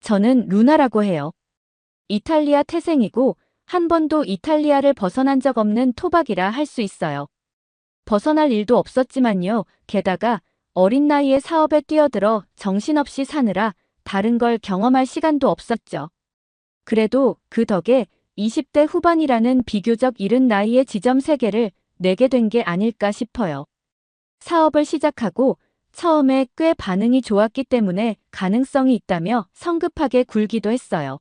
저는 루나라고 해요. 이탈리아 태생이고 한 번도 이탈리아를 벗어난 적 없는 토박이라 할 수 있어요. 벗어날 일도 없었지만요. 게다가 어린 나이에 사업에 뛰어들어 정신없이 사느라 다른 걸 경험할 시간도 없었죠. 그래도 그 덕에 20대 후반이라는 비교적 이른 나이에 지점 3개를 내게 된 게 아닐까 싶어요. 사업을 시작하고 처음에 꽤 반응이 좋았기 때문에 가능성이 있다며 성급하게 굴기도 했어요.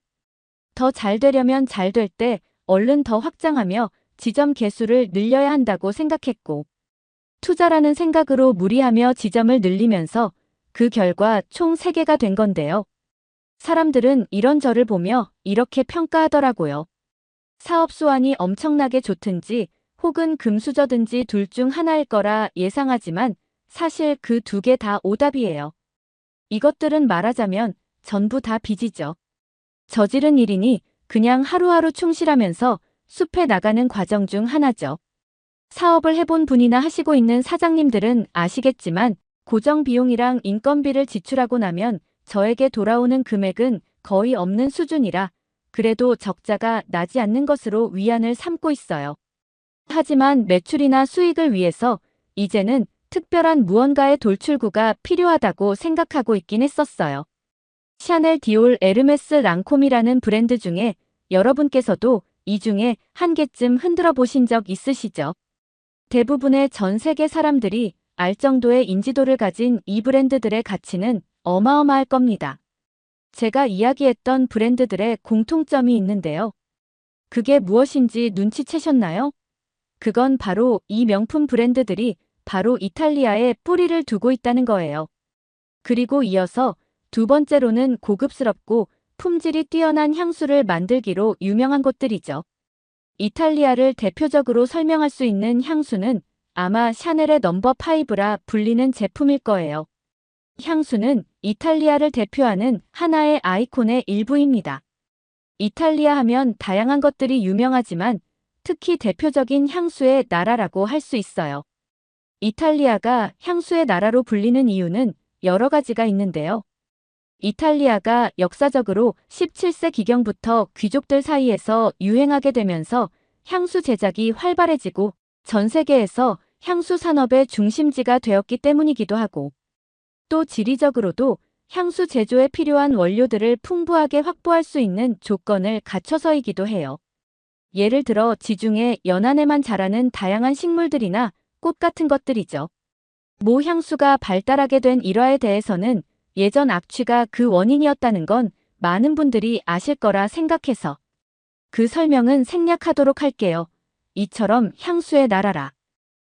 더 잘 되려면 잘 될 때 얼른 더 확장하며 지점 개수를 늘려야 한다고 생각했고, 투자라는 생각으로 무리하며 지점을 늘리면서 그 결과 총 3개가 된 건데요. 사람들은 이런 저를 보며 이렇게 평가하더라고요. 사업 수완이 엄청나게 좋든지 혹은 금수저든지 둘 중 하나일 거라 예상하지만 사실 그 2개 다 오답이에요. 이것들은 말하자면 전부 다 빚이죠. 저지른 일이니 그냥 하루하루 충실하면서 숲에 나가는 과정 중 하나죠. 사업을 해본 분이나 하시고 있는 사장님들은 아시겠지만 고정 비용이랑 인건비를 지출하고 나면 저에게 돌아오는 금액은 거의 없는 수준이라 그래도 적자가 나지 않는 것으로 위안을 삼고 있어요. 하지만 매출이나 수익을 위해서 이제는 특별한 무언가의 돌출구가 필요하다고 생각하고 있긴 했었어요. 샤넬, 디올, 에르메스, 랑콤이라는 브랜드 중에 여러분께서도 이 중에 한 개쯤 흔들어 보신 적 있으시죠? 대부분의 전 세계 사람들이 알 정도의 인지도를 가진 이 브랜드들의 가치는 어마어마할 겁니다. 제가 이야기했던 브랜드들의 공통점이 있는데요. 그게 무엇인지 눈치채셨나요? 그건 바로 이 명품 브랜드들이 바로 이탈리아에 뿌리를 두고 있다는 거예요. 그리고 이어서 2번째로는 고급스럽고 품질이 뛰어난 향수를 만들기로 유명한 곳들이죠. 이탈리아를 대표적으로 설명할 수 있는 향수는 아마 샤넬의 넘버 5라 불리는 제품일 거예요. 향수는 이탈리아를 대표하는 하나의 아이콘의 일부입니다. 이탈리아 하면 다양한 것들이 유명하지만 특히 대표적인 향수의 나라라고 할 수 있어요. 이탈리아가 향수의 나라로 불리는 이유는 여러 가지가 있는데요. 이탈리아가 역사적으로 17세 기경부터 귀족들 사이에서 유행하게 되면서 향수 제작이 활발해지고 전 세계에서 향수 산업의 중심지가 되었기 때문이기도 하고, 또 지리적으로도 향수 제조에 필요한 원료들을 풍부하게 확보할 수 있는 조건을 갖춰서이기도 해요. 예를 들어 지중해 연안에만 자라는 다양한 식물들이나 꽃 같은 것들이죠. 모 향수가 발달하게 된 일화에 대해서는 예전 악취가 그 원인이었다는 건 많은 분들이 아실 거라 생각해서 그 설명은 생략하도록 할게요. 이처럼 향수의 나라라.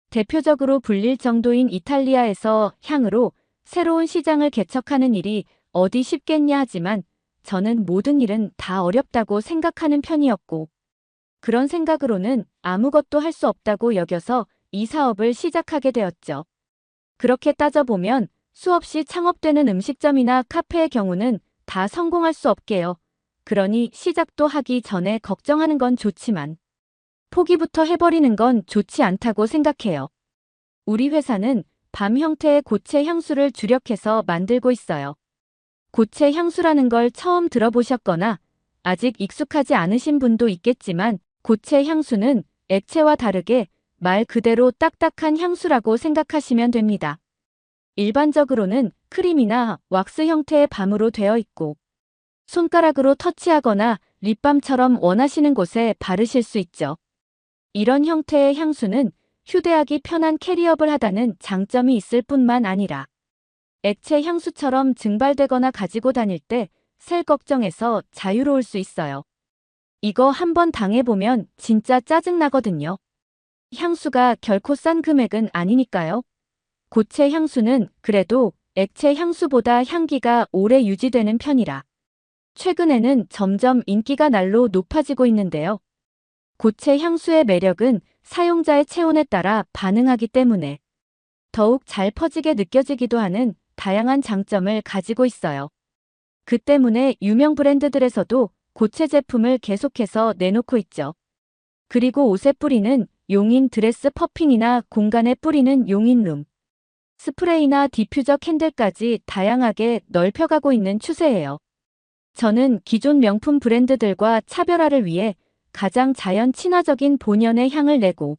대표적으로 불릴 정도인 이탈리아에서 향으로 새로운 시장을 개척하는 일이 어디 쉽겠냐 하지만 저는 모든 일은 다 어렵다고 생각하는 편이었고, 그런 생각으로는 아무것도 할 수 없다고 여겨서 이 사업을 시작하게 되었죠. 그렇게 따져보면 수없이 창업되는 음식점이나 카페의 경우는 다 성공할 수 없게요. 그러니 시작도 하기 전에 걱정하는 건 좋지만 포기부터 해버리는 건 좋지 않다고 생각해요. 우리 회사는 밤 형태의 고체 향수를 주력해서 만들고 있어요. 고체 향수라는 걸 처음 들어보셨거나 아직 익숙하지 않으신 분도 있겠지만 고체 향수는 액체와 다르게 말 그대로 딱딱한 향수라고 생각하시면 됩니다. 일반적으로는 크림이나 왁스 형태의 밤으로 되어 있고 손가락으로 터치하거나 립밤처럼 원하시는 곳에 바르실 수 있죠. 이런 형태의 향수는 휴대하기 편한 캐리어블 하다는 장점이 있을 뿐만 아니라 액체 향수처럼 증발되거나 가지고 다닐 때 셀 걱정에서 자유로울 수 있어요. 이거 한번 당해보면 진짜 짜증나거든요. 향수가 결코 싼 금액은 아니니까요. 고체 향수는 그래도 액체 향수보다 향기가 오래 유지되는 편이라 최근에는 점점 인기가 날로 높아지고 있는데요. 고체 향수의 매력은 사용자의 체온에 따라 반응하기 때문에 더욱 잘 퍼지게 느껴지기도 하는 다양한 장점을 가지고 있어요. 그 때문에 유명 브랜드들에서도 고체 제품을 계속해서 내놓고 있죠. 그리고 옷에 뿌리는 용인 드레스 퍼핑이나 공간에 뿌리는 용인 룸 스프레이나 디퓨저 캔들까지 다양하게 넓혀가고 있는 추세예요. 저는 기존 명품 브랜드들과 차별화를 위해 가장 자연 친화적인 본연의 향을 내고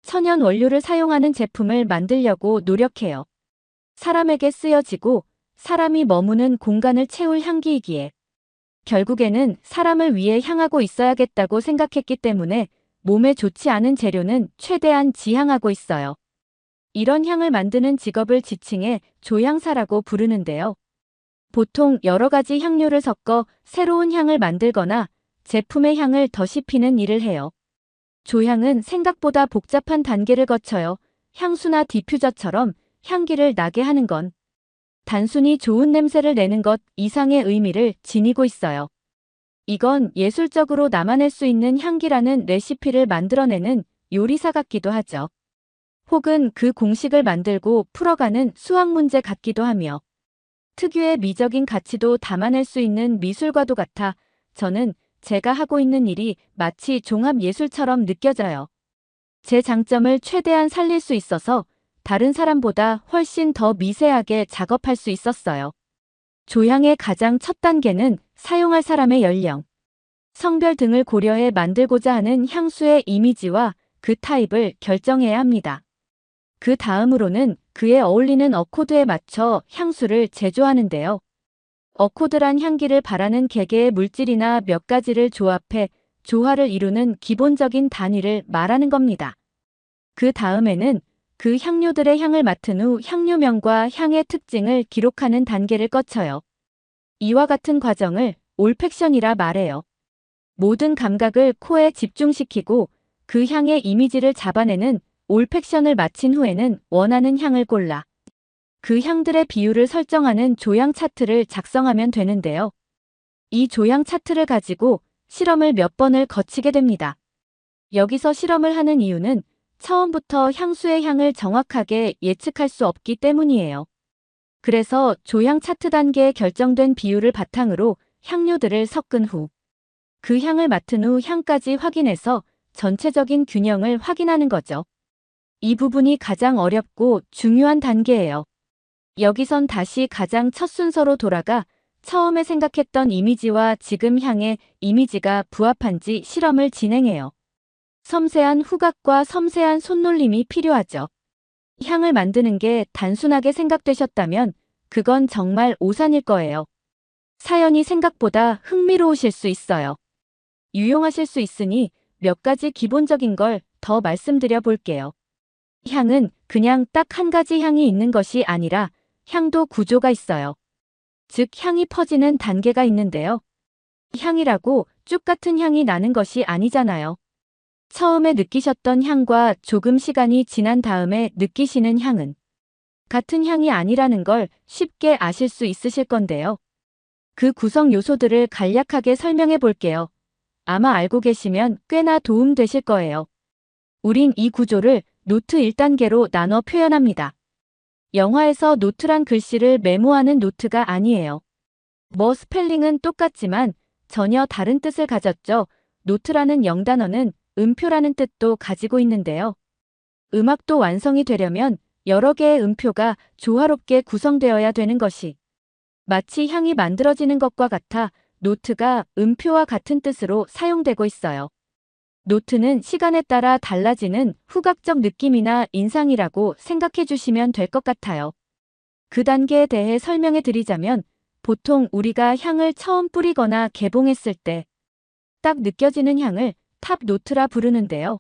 천연 원료를 사용하는 제품을 만들려고 노력해요. 사람에게 쓰여지고 사람이 머무는 공간을 채울 향기이기에 결국에는 사람을 위해 향하고 있어야겠다고 생각했기 때문에 몸에 좋지 않은 재료는 최대한 지향하고 있어요. 이런 향을 만드는 직업을 지칭해 조향사라고 부르는데요. 보통 여러 가지 향료를 섞어 새로운 향을 만들거나 제품의 향을 더 씹히는 일을 해요. 조향은 생각보다 복잡한 단계를 거쳐요. 향수나 디퓨저처럼 향기를 나게 하는 건 단순히 좋은 냄새를 내는 것 이상의 의미를 지니고 있어요. 이건 예술적으로 남아낼 수 있는 향기라는 레시피를 만들어내는 요리사 같기도 하죠. 혹은 그 공식을 만들고 풀어가는 수학 문제 같기도 하며 특유의 미적인 가치도 담아낼 수 있는 미술과도 같아 저는 제가 하고 있는 일이 마치 종합예술처럼 느껴져요. 제 장점을 최대한 살릴 수 있어서 다른 사람보다 훨씬 더 미세하게 작업할 수 있었어요. 조향의 가장 첫 단계는 사용할 사람의 연령, 성별 등을 고려해 만들고자 하는 향수의 이미지와 그 타입을 결정해야 합니다. 그 다음으로는 그에 어울리는 어코드에 맞춰 향수를 제조하는데요. 어코드란 향기를 바라는 개개의 물질이나 몇 가지를 조합해 조화를 이루는 기본적인 단위를 말하는 겁니다. 그 다음에는 그 향료들의 향을 맡은 후 향료명과 향의 특징을 기록하는 단계를 거쳐요. 이와 같은 과정을 올팩션이라 말해요. 모든 감각을 코에 집중시키고 그 향의 이미지를 잡아내는 올팩션을 마친 후에는 원하는 향을 골라 그 향들의 비율을 설정하는 조향 차트를 작성하면 되는데요. 이 조향 차트를 가지고 실험을 몇 번을 거치게 됩니다. 여기서 실험을 하는 이유는 처음부터 향수의 향을 정확하게 예측할 수 없기 때문이에요. 그래서 조향 차트 단계에 결정된 비율을 바탕으로 향료들을 섞은 후 그 향을 맡은 후 향까지 확인해서 전체적인 균형을 확인하는 거죠. 이 부분이 가장 어렵고 중요한 단계예요. 여기선 다시 가장 첫 순서로 돌아가 처음에 생각했던 이미지와 지금 향의 이미지가 부합한지 실험을 진행해요. 섬세한 후각과 섬세한 손놀림이 필요하죠. 향을 만드는 게 단순하게 생각되셨다면 그건 정말 오산일 거예요. 사연이 생각보다 흥미로우실 수 있어요. 유용하실 수 있으니 몇 가지 기본적인 걸 더 말씀드려 볼게요. 향은 그냥 딱 한 가지 향이 있는 것이 아니라 향도 구조가 있어요. 즉 향이 퍼지는 단계가 있는데요. 향이라고 쭉 같은 향이 나는 것이 아니잖아요. 처음에 느끼셨던 향과 조금 시간이 지난 다음에 느끼시는 향은 같은 향이 아니라는 걸 쉽게 아실 수 있으실 건데요. 그 구성 요소들을 간략하게 설명해 볼게요. 아마 알고 계시면 꽤나 도움되실 거예요. 우린 이 구조를 노트 1단계로 나눠 표현합니다. 영화에서 노트란 글씨를 메모하는 노트가 아니에요. 뭐 스펠링은 똑같지만 전혀 다른 뜻을 가졌죠. 노트라는 영단어는 음표라는 뜻도 가지고 있는데요. 음악도 완성이 되려면 여러 개의 음표가 조화롭게 구성되어야 되는 것이 마치 향이 만들어지는 것과 같아 노트가 음표와 같은 뜻으로 사용되고 있어요. 노트는 시간에 따라 달라지는 후각적 느낌이나 인상이라고 생각해 주시면 될 것 같아요. 그 단계에 대해 설명해 드리자면 보통 우리가 향을 처음 뿌리거나 개봉했을 때 딱 느껴지는 향을 탑 노트라 부르는데요.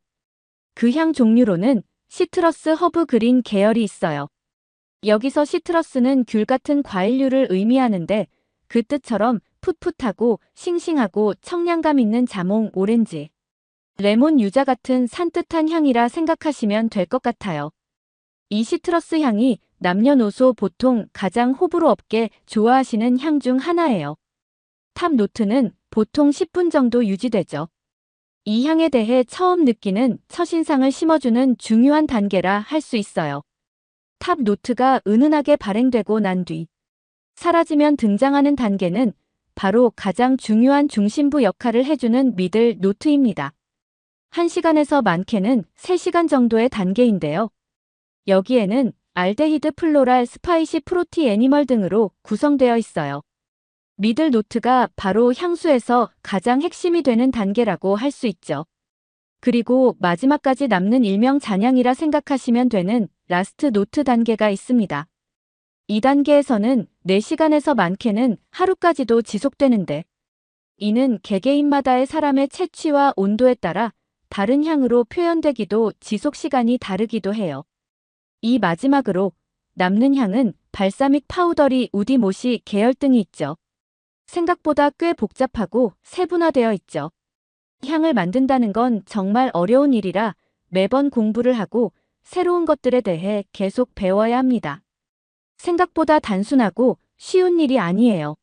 그 향 종류로는 시트러스 허브 그린 계열이 있어요. 여기서 시트러스는 귤 같은 과일류를 의미하는데 그 뜻처럼 풋풋하고 싱싱하고 청량감 있는 자몽, 오렌지, 레몬 유자 같은 산뜻한 향이라 생각하시면 될 것 같아요. 이 시트러스 향이 남녀노소 보통 가장 호불호 없게 좋아하시는 향 중 하나예요. 탑 노트는 보통 10분 정도 유지되죠. 이 향에 대해 처음 느끼는 첫인상을 심어주는 중요한 단계라 할 수 있어요. 탑 노트가 은은하게 발행되고 난 뒤 사라지면 등장하는 단계는 바로 가장 중요한 중심부 역할을 해주는 미들 노트입니다. 1시간에서 많게는 3시간 정도의 단계인데요. 여기에는 알데히드, 플로랄, 스파이시, 프로티, 애니멀 등으로 구성되어 있어요. 미들 노트가 바로 향수에서 가장 핵심이 되는 단계라고 할 수 있죠. 그리고 마지막까지 남는 일명 잔향이라 생각하시면 되는 라스트 노트 단계가 있습니다. 이 단계에서는 4시간에서 많게는 하루까지도 지속되는데 이는 개개인마다의 사람의 채취와 온도에 따라 다른 향으로 표현되기도 지속 시간이 다르기도 해요. 이 마지막으로 남는 향은 발사믹, 파우더리, 우디, 모시 계열 등이 있죠. 생각보다 꽤 복잡하고 세분화되어 있죠. 향을 만든다는 건 정말 어려운 일이라 매번 공부를 하고 새로운 것들에 대해 계속 배워야 합니다. 생각보다 단순하고 쉬운 일이 아니에요.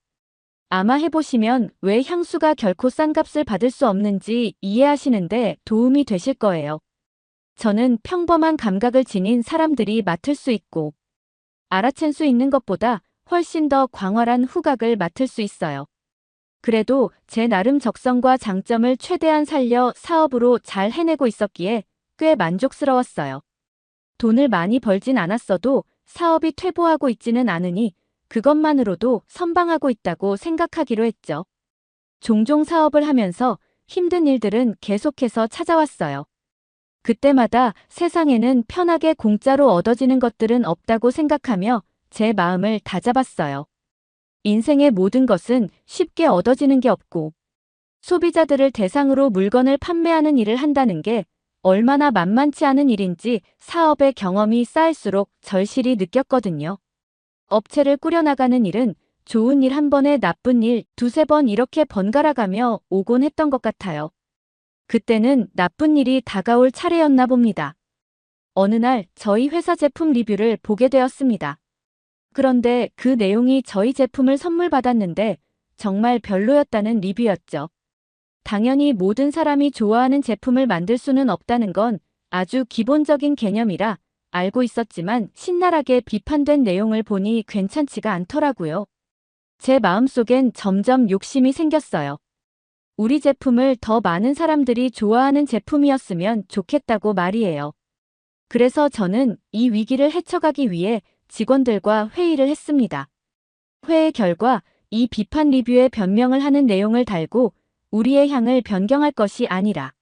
아마 해보시면 왜 향수가 결코 싼 값을 받을 수 없는지 이해하시는데 도움이 되실 거예요. 저는 평범한 감각을 지닌 사람들이 맡을 수 있고 알아챈 수 있는 것보다 훨씬 더 광활한 후각을 맡을 수 있어요. 그래도 제 나름 적성과 장점을 최대한 살려 사업으로 잘 해내고 있었기에 꽤 만족스러웠어요. 돈을 많이 벌진 않았어도 사업이 퇴보하고 있지는 않으니 그것만으로도 선방하고 있다고 생각하기로 했죠. 종종 사업을 하면서 힘든 일들은 계속해서 찾아왔어요. 그때마다 세상에는 편하게 공짜로 얻어지는 것들은 없다고 생각하며 제 마음을 다잡았어요. 인생의 모든 것은 쉽게 얻어지는 게 없고 소비자들을 대상으로 물건을 판매하는 일을 한다는 게 얼마나 만만치 않은 일인지 사업의 경험이 쌓일수록 절실히 느꼈거든요. 업체를 꾸려나가는 일은 좋은 일 한 번에 나쁜 일 두세 번 이렇게 번갈아가며 오곤 했던 것 같아요. 그때는 나쁜 일이 다가올 차례였나 봅니다. 어느 날 저희 회사 제품 리뷰를 보게 되었습니다. 그런데 그 내용이 저희 제품을 선물 받았는데 정말 별로였다는 리뷰였죠. 당연히 모든 사람이 좋아하는 제품을 만들 수는 없다는 건 아주 기본적인 개념이라 알고 있었지만 신랄하게 비판된 내용을 보니 괜찮지가 않더라고요. 제 마음속엔 점점 욕심이 생겼어요. 우리 제품을 더 많은 사람들이 좋아하는 제품이었으면 좋겠다고 말이에요. 그래서 저는 이 위기를 헤쳐가기 위해 직원들과 회의를 했습니다. 회의 결과 이 비판 리뷰에 변명을 하는 내용을 달고 우리의 향을 변경할 것이 아니라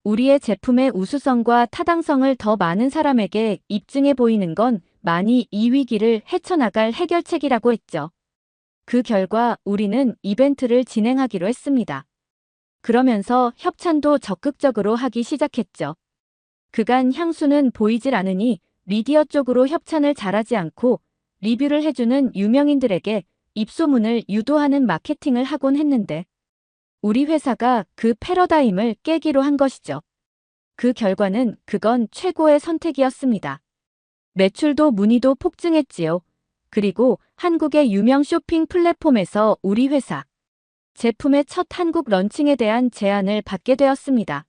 우리의 제품의 우수성과 타당성을 더 많은 사람에게 입증해 보이는 건 만이 이 위기를 헤쳐나갈 해결책이라고 했죠. 그 결과 우리는 이벤트를 진행하기로 했습니다. 그러면서 협찬도 적극적으로 하기 시작했죠. 그간 향수는 보이질 않으니 미디어 쪽으로 협찬을 잘하지 않고 리뷰를 해주는 유명인들에게 입소문을 유도하는 마케팅을 하곤 했는데 우리 회사가 그 패러다임을 깨기로 한 것이죠. 그 결과는 그건 최고의 선택이었습니다. 매출도 문의도 폭증했지요. 그리고 한국의 유명 쇼핑 플랫폼에서 우리 회사 제품의 첫 한국 런칭에 대한 제안을 받게 되었습니다.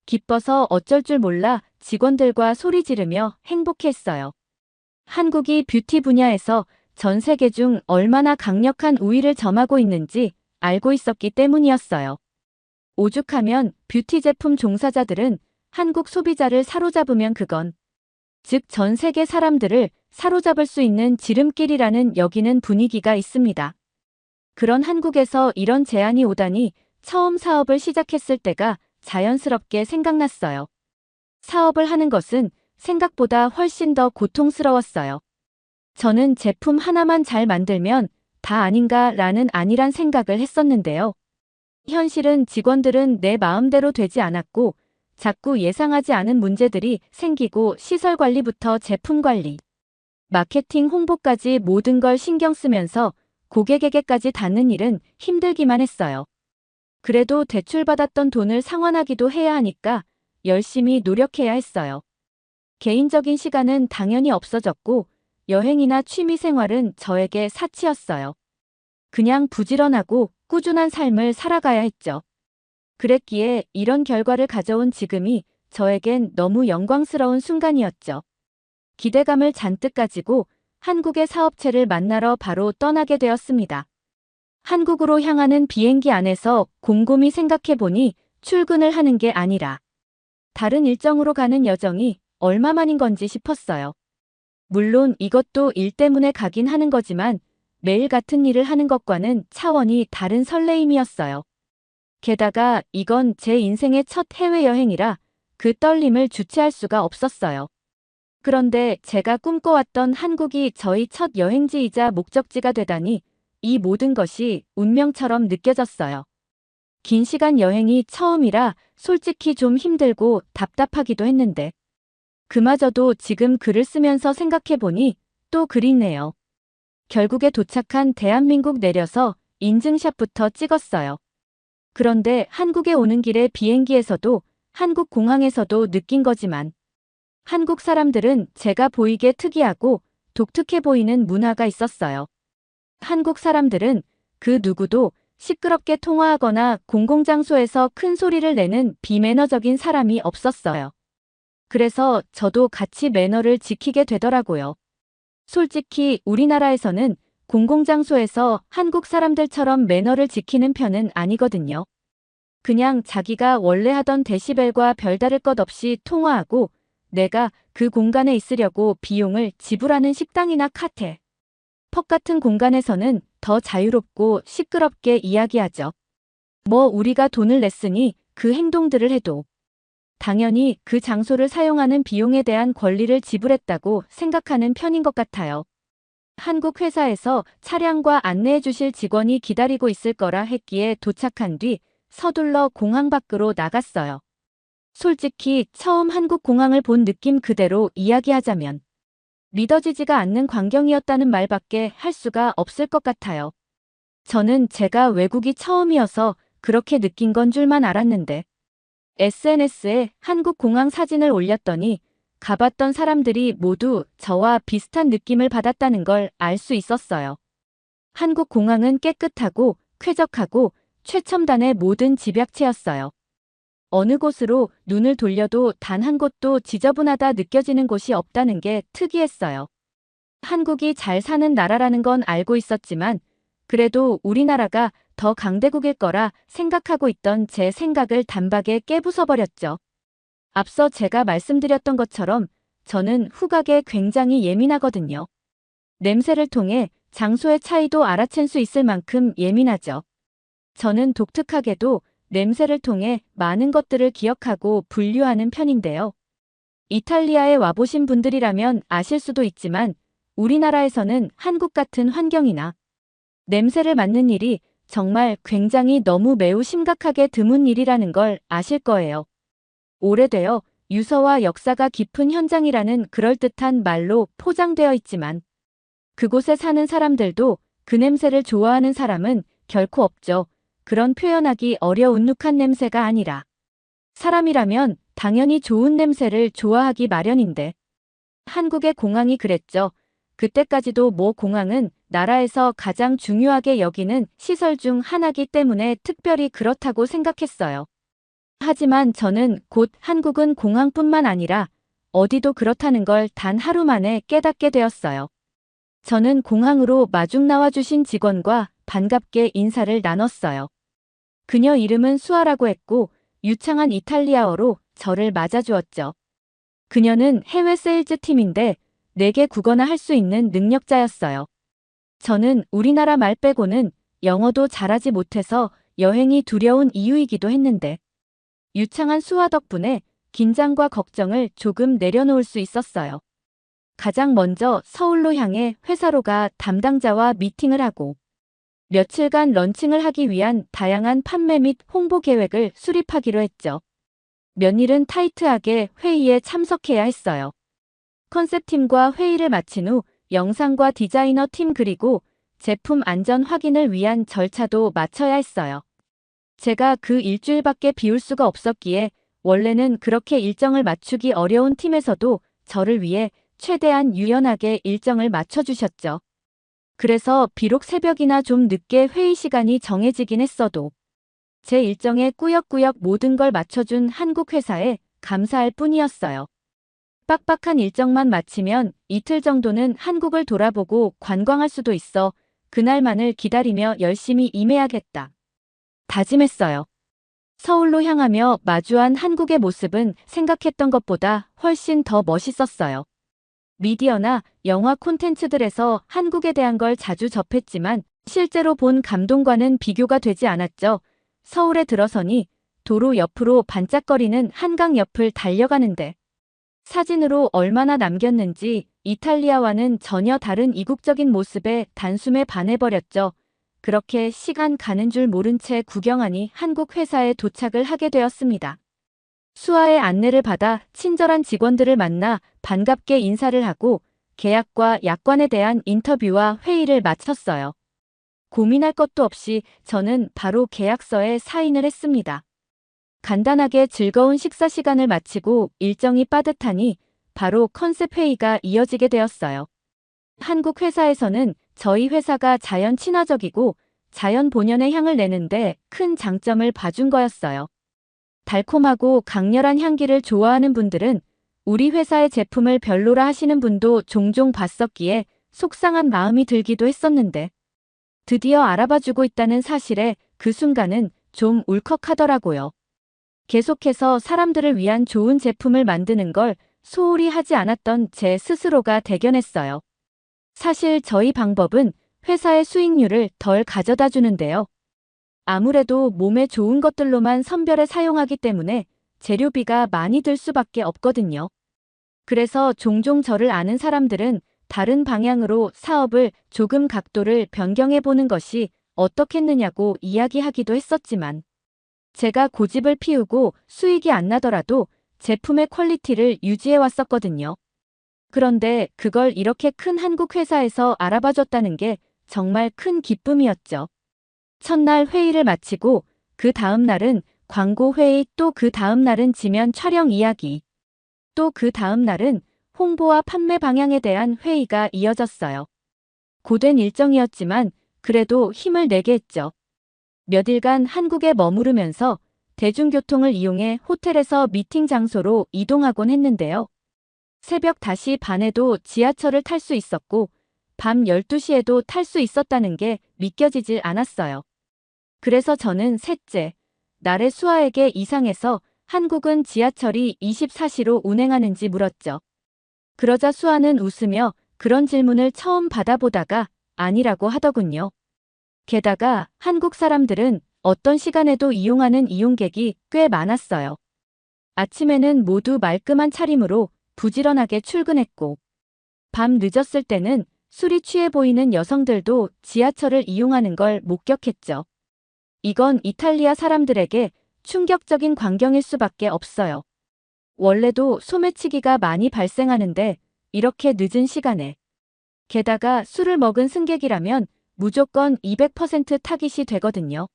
기뻐서 어쩔 줄 몰라 직원들과 소리 지르며 행복했어요. 한국이 뷰티 분야에서 전 세계 중 얼마나 강력한 우위를 점하고 있는지 알고 있었기 때문이었어요. 오죽하면 뷰티 제품 종사자들은 한국 소비자를 사로잡으면 그건 즉 전 세계 사람들을 사로잡을 수 있는 지름길이라는 여기는 분위기가 있습니다. 그런 한국에서 이런 제안이 오다니 처음 사업을 시작했을 때가 자연스럽게 생각났어요. 사업을 하는 것은 생각보다 훨씬 더 고통스러웠어요. 저는 제품 하나만 잘 만들면 다 아닌가라는 안일한 생각을 했었는데요. 현실은 직원들은 내 마음대로 되지 않았고 자꾸 예상하지 않은 문제들이 생기고 시설 관리부터 제품 관리, 마케팅 홍보까지 모든 걸 신경 쓰면서 고객에게까지 닿는 일은 힘들기만 했어요. 그래도 대출받았던 돈을 상환하기도 해야 하니까 열심히 노력해야 했어요. 개인적인 시간은 당연히 없어졌고 여행이나 취미 생활은 저에게 사치였어요. 그냥 부지런하고 꾸준한 삶을 살아가야 했죠. 그랬기에 이런 결과를 가져온 지금이 저에겐 너무 영광스러운 순간이었죠. 기대감을 잔뜩 가지고 한국의 사업체를 만나러 바로 떠나게 되었습니다. 한국으로 향하는 비행기 안에서 곰곰이 생각해보니 출근을 하는 게 아니라 다른 일정으로 가는 여정이 얼마만인 건지 싶었어요. 물론 이것도 일 때문에 가긴 하는 거지만 매일 같은 일을 하는 것과는 차원이 다른 설레임이었어요. 게다가 이건 제 인생의 첫 해외여행이라 그 떨림을 주체할 수가 없었어요. 그런데 제가 꿈꿔왔던 한국이 저희 첫 여행지이자 목적지가 되다니 이 모든 것이 운명처럼 느껴졌어요. 긴 시간 여행이 처음이라 솔직히 좀 힘들고 답답하기도 했는데 그마저도 지금 글을 쓰면서 생각해보니 또 그립네요. 결국에 도착한 대한민국 내려서 인증샷부터 찍었어요. 그런데 한국에 오는 길에 비행기에서도 한국 공항에서도 느낀 거지만 한국 사람들은 제가 보이게 특이하고 독특해 보이는 문화가 있었어요. 한국 사람들은 그 누구도 시끄럽게 통화하거나 공공장소에서 큰 소리를 내는 비매너적인 사람이 없었어요. 그래서 저도 같이 매너를 지키게 되더라고요. 솔직히 우리나라에서는 공공장소에서 한국 사람들처럼 매너를 지키는 편은 아니거든요. 그냥 자기가 원래 하던 데시벨과 별다를 것 없이 통화하고 내가 그 공간에 있으려고 비용을 지불하는 식당이나 카페, 펍 같은 공간에서는 더 자유롭고 시끄럽게 이야기하죠. 뭐 우리가 돈을 냈으니 그 행동들을 해도 당연히 그 장소를 사용하는 비용에 대한 권리를 지불했다고 생각하는 편인 것 같아요. 한국 회사에서 차량과 안내해 주실 직원이 기다리고 있을 거라 했기에 도착한 뒤 서둘러 공항 밖으로 나갔어요. 솔직히 처음 한국 공항을 본 느낌 그대로 이야기하자면 믿어지지가 않는 광경이었다는 말밖에 할 수가 없을 것 같아요. 저는 제가 외국이 처음이어서 그렇게 느낀 건 줄만 알았는데 SNS에 한국 공항 사진을 올렸더니 가봤던 사람들이 모두 저와 비슷한 느낌을 받았다는 걸 알 수 있었어요. 한국 공항은 깨끗하고 쾌적하고 최첨단의 모든 집약체였어요. 어느 곳으로 눈을 돌려도 단 한 곳도 지저분하다 느껴지는 곳이 없다는 게 특이했어요. 한국이 잘 사는 나라라는 건 알고 있었지만 그래도 우리나라가 더 강대국일 거라 생각하고 있던 제 생각을 단박에 깨부숴버렸죠. 앞서 제가 말씀드렸던 것처럼 저는 후각에 굉장히 예민하거든요. 냄새를 통해 장소의 차이도 알아챈 수 있을 만큼 예민하죠. 저는 독특하게도 냄새를 통해 많은 것들을 기억하고 분류하는 편인데요. 이탈리아에 와보신 분들이라면 아실 수도 있지만 우리나라에서는 한국 같은 환경이나 냄새를 맡는 일이 정말 굉장히 너무 매우 심각하게 드문 일이라는 걸 아실 거예요. 오래되어 유서와 역사가 깊은 현장이라는 그럴듯한 말로 포장되어 있지만 그곳에 사는 사람들도 그 냄새를 좋아하는 사람은 결코 없죠. 그런 표현하기 어려운 눅한 냄새가 아니라 사람이라면 당연히 좋은 냄새를 좋아하기 마련인데 한국의 공항이 그랬죠. 그때까지도 모 공항은 나라에서 가장 중요하게 여기는 시설 중 하나이기 때문에 특별히 그렇다고 생각했어요. 하지만 저는 곧 한국은 공항뿐만 아니라 어디도 그렇다는 걸 단 하루 만에 깨닫게 되었어요. 저는 공항으로 마중 나와주신 직원과 반갑게 인사를 나눴어요. 그녀 이름은 수아라고 했고 유창한 이탈리아어로 저를 맞아주었죠. 그녀는 해외 세일즈 팀인데 4개 국어나 할 수 있는 능력자였어요. 저는 우리나라 말 빼고는 영어도 잘하지 못해서 여행이 두려운 이유이기도 했는데 유창한 수아 덕분에 긴장과 걱정을 조금 내려놓을 수 있었어요. 가장 먼저 서울로 향해 회사로 가 담당자와 미팅을 하고 며칠간 런칭을 하기 위한 다양한 판매 및 홍보 계획을 수립하기로 했죠. 면일은 타이트하게 회의에 참석해야 했어요. 컨셉팀과 회의를 마친 후 영상과 디자이너 팀 그리고 제품 안전 확인을 위한 절차도 마쳐야 했어요. 제가 그 일주일밖에 비울 수가 없었기에 원래는 그렇게 일정을 맞추기 어려운 팀에서도 저를 위해 최대한 유연하게 일정을 맞춰주셨죠. 그래서 비록 새벽이나 좀 늦게 회의 시간이 정해지긴 했어도 제 일정에 꾸역꾸역 모든 걸 맞춰준 한국 회사에 감사할 뿐이었어요. 빡빡한 일정만 마치면 이틀 정도는 한국을 돌아보고 관광할 수도 있어 그날만을 기다리며 열심히 임해야겠다 다짐했어요. 서울로 향하며 마주한 한국의 모습은 생각했던 것보다 훨씬 더 멋있었어요. 미디어나 영화 콘텐츠들에서 한국에 대한 걸 자주 접했지만 실제로 본 감동과는 비교가 되지 않았죠. 서울에 들어서니 도로 옆으로 반짝거리는 한강 옆을 달려가는데 사진으로 얼마나 남겼는지 이탈리아와는 전혀 다른 이국적인 모습에 단숨에 반해버렸죠. 그렇게 시간 가는 줄 모른 채 구경하니 한국 회사에 도착을 하게 되었습니다. 수아의 안내를 받아 친절한 직원들을 만나 반갑게 인사를 하고 계약과 약관에 대한 인터뷰와 회의를 마쳤어요. 고민할 것도 없이 저는 바로 계약서에 사인을 했습니다. 간단하게 즐거운 식사 시간을 마치고 일정이 빠듯하니 바로 컨셉 회의가 이어지게 되었어요. 한국 회사에서는 저희 회사가 자연 친화적이고 자연 본연의 향을 내는데 큰 장점을 봐준 거였어요. 달콤하고 강렬한 향기를 좋아하는 분들은 우리 회사의 제품을 별로라 하시는 분도 종종 봤었기에 속상한 마음이 들기도 했었는데 드디어 알아봐주고 있다는 사실에 그 순간은 좀 울컥하더라고요. 계속해서 사람들을 위한 좋은 제품을 만드는 걸 소홀히 하지 않았던 제 스스로가 대견했어요. 사실 저희 방법은 회사의 수익률을 덜 가져다 주는데요. 아무래도 몸에 좋은 것들로만 선별해 사용하기 때문에 재료비가 많이 들 수밖에 없거든요. 그래서 종종 저를 아는 사람들은 다른 방향으로 사업을 조금 각도를 변경해 보는 것이 어떻겠느냐고 이야기하기도 했었지만 제가 고집을 피우고 수익이 안 나더라도 제품의 퀄리티를 유지해 왔었거든요. 그런데 그걸 이렇게 큰 한국 회사에서 알아봐줬다는 게 정말 큰 기쁨이었죠. 첫날 회의를 마치고 그 다음 날은 광고 회의, 또 그 다음 날은 지면 촬영 이야기, 또 그 다음 날은 홍보와 판매 방향에 대한 회의가 이어졌어요. 고된 일정이었지만 그래도 힘을 내게 했죠. 몇 일간 한국에 머무르면서 대중교통을 이용해 호텔에서 미팅 장소로 이동하곤 했는데요. 새벽 5시 반에도 지하철을 탈 수 있었고 밤 12시에도 탈 수 있었다는 게 믿겨지질 않았어요. 그래서 저는 셋째 날에 수아에게 이상해서 한국은 지하철이 24시로 운행하는지 물었죠. 그러자 수아는 웃으며 그런 질문을 처음 받아보다가 아니라고 하더군요. 게다가 한국 사람들은 어떤 시간에도 이용하는 이용객이 꽤 많았어요. 아침에는 모두 말끔한 차림으로 부지런하게 출근했고 밤 늦었을 때는 술이 취해 보이는 여성들도 지하철을 이용하는 걸 목격했죠. 이건 이탈리아 사람들에게 충격적인 광경일 수밖에 없어요. 원래도 소매치기가 많이 발생하는데 이렇게 늦은 시간에 게다가 술을 먹은 승객이라면 무조건 200% 타깃이 되거든요.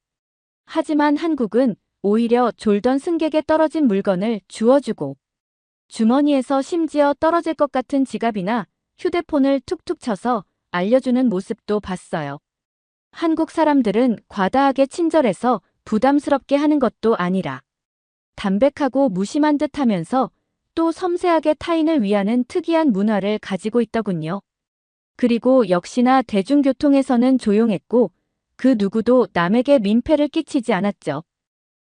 하지만 한국은 오히려 졸던 승객에 떨어진 물건을 주워주고 주머니에서 심지어 떨어질 것 같은 지갑이나 휴대폰을 툭툭 쳐서 알려주는 모습도 봤어요. 한국 사람들은 과다하게 친절해서 부담스럽게 하는 것도 아니라 담백하고 무심한 듯 하면서 또 섬세하게 타인을 위하는 특이한 문화를 가지고 있더군요. 그리고 역시나 대중교통에서는 조용했고 그 누구도 남에게 민폐를 끼치지 않았죠.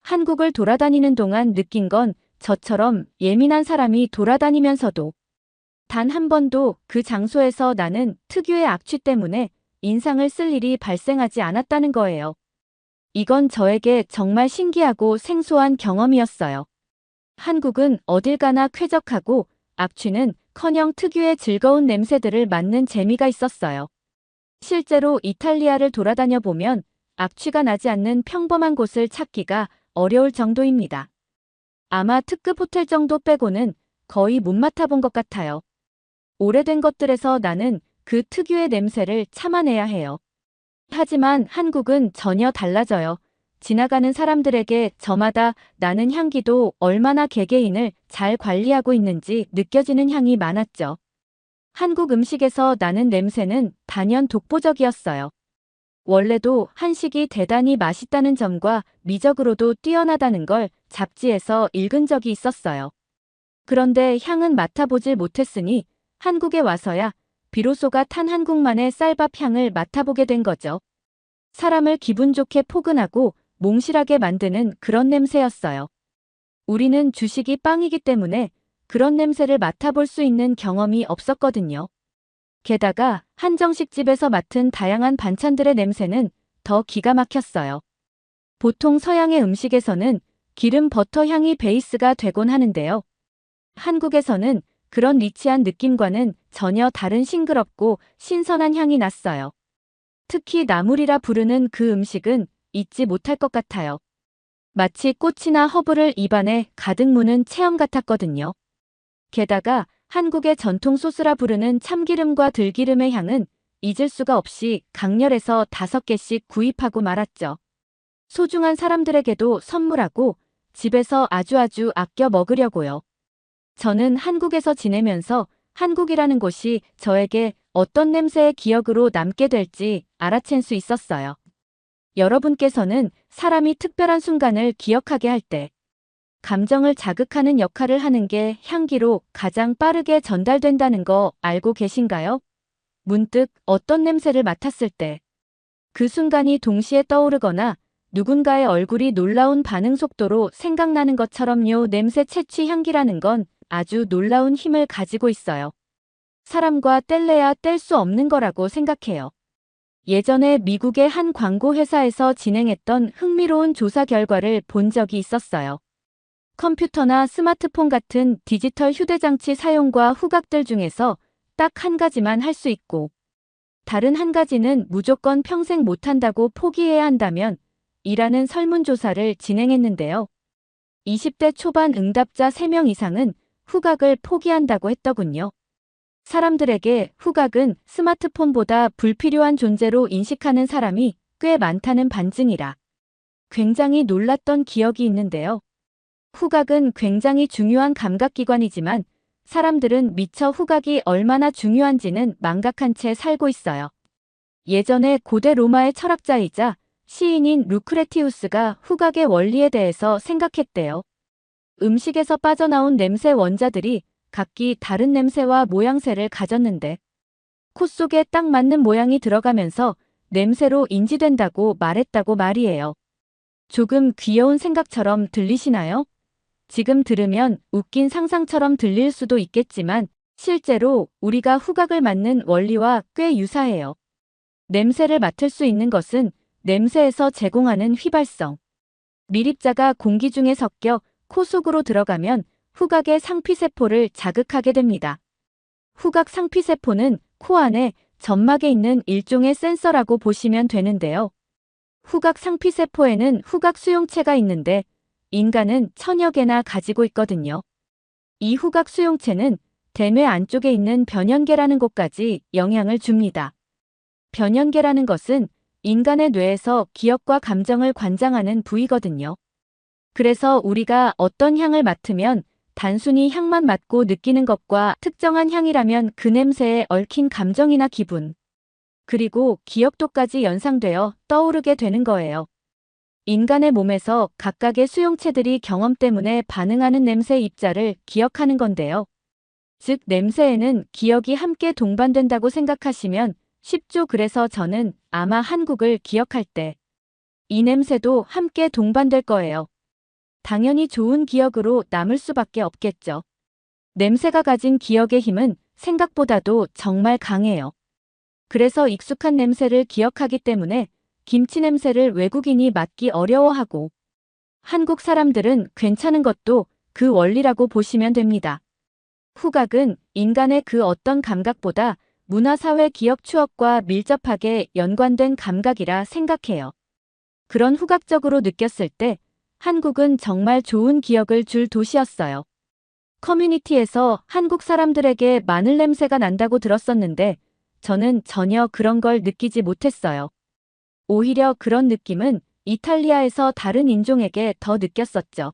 한국을 돌아다니는 동안 느낀 건 저처럼 예민한 사람이 돌아다니면서도 단 한 번도 그 장소에서 나는 특유의 악취 때문에 인상을 쓸 일이 발생하지 않았다는 거예요. 이건 저에게 정말 신기하고 생소한 경험이었어요. 한국은 어딜 가나 쾌적하고 악취는커녕 특유의 즐거운 냄새들을 맡는 재미가 있었어요. 실제로 이탈리아를 돌아다녀 보면 악취가 나지 않는 평범한 곳을 찾기가 어려울 정도입니다. 아마 특급 호텔 정도 빼고는 거의 못 맡아본 것 같아요. 오래된 것들에서 나는 그 특유의 냄새를 참아내야 해요. 하지만 한국은 전혀 달라져요. 지나가는 사람들에게 저마다 나는 향기도 얼마나 개개인을 잘 관리하고 있는지 느껴지는 향이 많았죠. 한국 음식에서 나는 냄새는 단연 독보적이었어요. 원래도 한식이 대단히 맛있다는 점과 미적으로도 뛰어나다는 걸 잡지에서 읽은 적이 있었어요. 그런데 향은 맡아보질 못했으니 한국에 와서야 비로소가 탄 한국만의 쌀밥 향을 맡아보게 된 거죠. 사람을 기분 좋게 포근하고 몽실하게 만드는 그런 냄새였어요. 우리는 주식이 빵이기 때문에 그런 냄새를 맡아볼 수 있는 경험이 없었거든요. 게다가 한정식집에서 맡은 다양한 반찬들의 냄새는 더 기가 막혔어요. 보통 서양의 음식에서는 기름 버터 향이 베이스가 되곤 하는데요. 한국에서는 그런 리치한 느낌과는 전혀 다른 싱그럽고 신선한 향이 났어요. 특히 나물이라 부르는 그 음식은 잊지 못할 것 같아요. 마치 꽃이나 허브를 입안에 가득 무는 체험 같았거든요. 게다가 한국의 전통 소스라 부르는 참기름과 들기름의 향은 잊을 수가 없이 강렬해서 5개씩 구입하고 말았죠. 소중한 사람들에게도 선물하고 집에서 아주 아껴 먹으려고요. 저는 한국에서 지내면서 한국이라는 곳이 저에게 어떤 냄새의 기억으로 남게 될지 알아챈 수 있었어요. 여러분께서는 사람이 특별한 순간을 기억하게 할 때 감정을 자극하는 역할을 하는 게 향기로 가장 빠르게 전달된다는 거 알고 계신가요? 문득 어떤 냄새를 맡았을 때 그 순간이 동시에 떠오르거나 누군가의 얼굴이 놀라운 반응 속도로 생각나는 것처럼요. 냄새 채취 향기라는 건 아주 놀라운 힘을 가지고 있어요. 사람과 뗄래야 뗄 수 없는 거라고 생각해요. 예전에 미국의 한 광고 회사에서 진행했던 흥미로운 조사 결과를 본 적이 있었어요. 컴퓨터나 스마트폰 같은 디지털 휴대장치 사용과 후각들 중에서 딱 한 가지만 할 수 있고 다른 한 가지는 무조건 평생 못한다고 포기해야 한다면 이라는 설문조사를 진행했는데요. 20대 초반 응답자 3명 이상은 후각을 포기한다고 했더군요. 사람들에게 후각은 스마트폰보다 불필요한 존재로 인식하는 사람이 꽤 많다는 반증이라 굉장히 놀랐던 기억이 있는데요. 후각은 굉장히 중요한 감각기관이지만 사람들은 미처 후각이 얼마나 중요한지는 망각한 채 살고 있어요. 예전에 고대 로마의 철학자이자 시인인 루크레티우스가 후각의 원리에 대해서 생각했대요. 음식에서 빠져나온 냄새 원자들이 각기 다른 냄새와 모양새를 가졌는데 코 속에 딱 맞는 모양이 들어가면서 냄새로 인지된다고 말했다고 말이에요. 조금 귀여운 생각처럼 들리시나요? 지금 들으면 웃긴 상상처럼 들릴 수도 있겠지만 실제로 우리가 후각을 맡는 원리와 꽤 유사해요. 냄새를 맡을 수 있는 것은 냄새에서 제공하는 휘발성. 밀입자가 공기 중에 섞여 코 속으로 들어가면 후각의 상피세포를 자극하게 됩니다. 후각 상피세포는 코 안에 점막에 있는 일종의 센서라고 보시면 되는데요. 후각 상피세포에는 후각 수용체가 있는데 인간은 1000여 개나 가지고 있거든요. 이 후각 수용체는 대뇌 안쪽에 있는 변연계라는 곳까지 영향을 줍니다. 변연계라는 것은 인간의 뇌에서 기억과 감정을 관장하는 부위거든요. 그래서 우리가 어떤 향을 맡으면 단순히 향만 맡고 느끼는 것과 특정한 향이라면 그 냄새에 얽힌 감정이나 기분, 그리고 기억도까지 연상되어 떠오르게 되는 거예요. 인간의 몸에서 각각의 수용체들이 경험 때문에 반응하는 냄새 입자를 기억하는 건데요. 즉 냄새에는 기억이 함께 동반된다고 생각하시면 쉽죠. 그래서 저는 아마 한국을 기억할 때 이 냄새도 함께 동반될 거예요. 당연히 좋은 기억으로 남을 수밖에 없겠죠. 냄새가 가진 기억의 힘은 생각보다도 정말 강해요. 그래서 익숙한 냄새를 기억하기 때문에 김치 냄새를 외국인이 맡기 어려워하고 한국 사람들은 괜찮은 것도 그 원리라고 보시면 됩니다. 후각은 인간의 그 어떤 감각보다 문화사회 기억 추억과 밀접하게 연관된 감각이라 생각해요. 그런 후각적으로 느꼈을 때 한국은 정말 좋은 기억을 줄 도시였어요. 커뮤니티에서 한국 사람들에게 마늘 냄새가 난다고 들었었는데 저는 전혀 그런 걸 느끼지 못했어요. 오히려 그런 느낌은 이탈리아에서 다른 인종에게 더 느꼈었죠.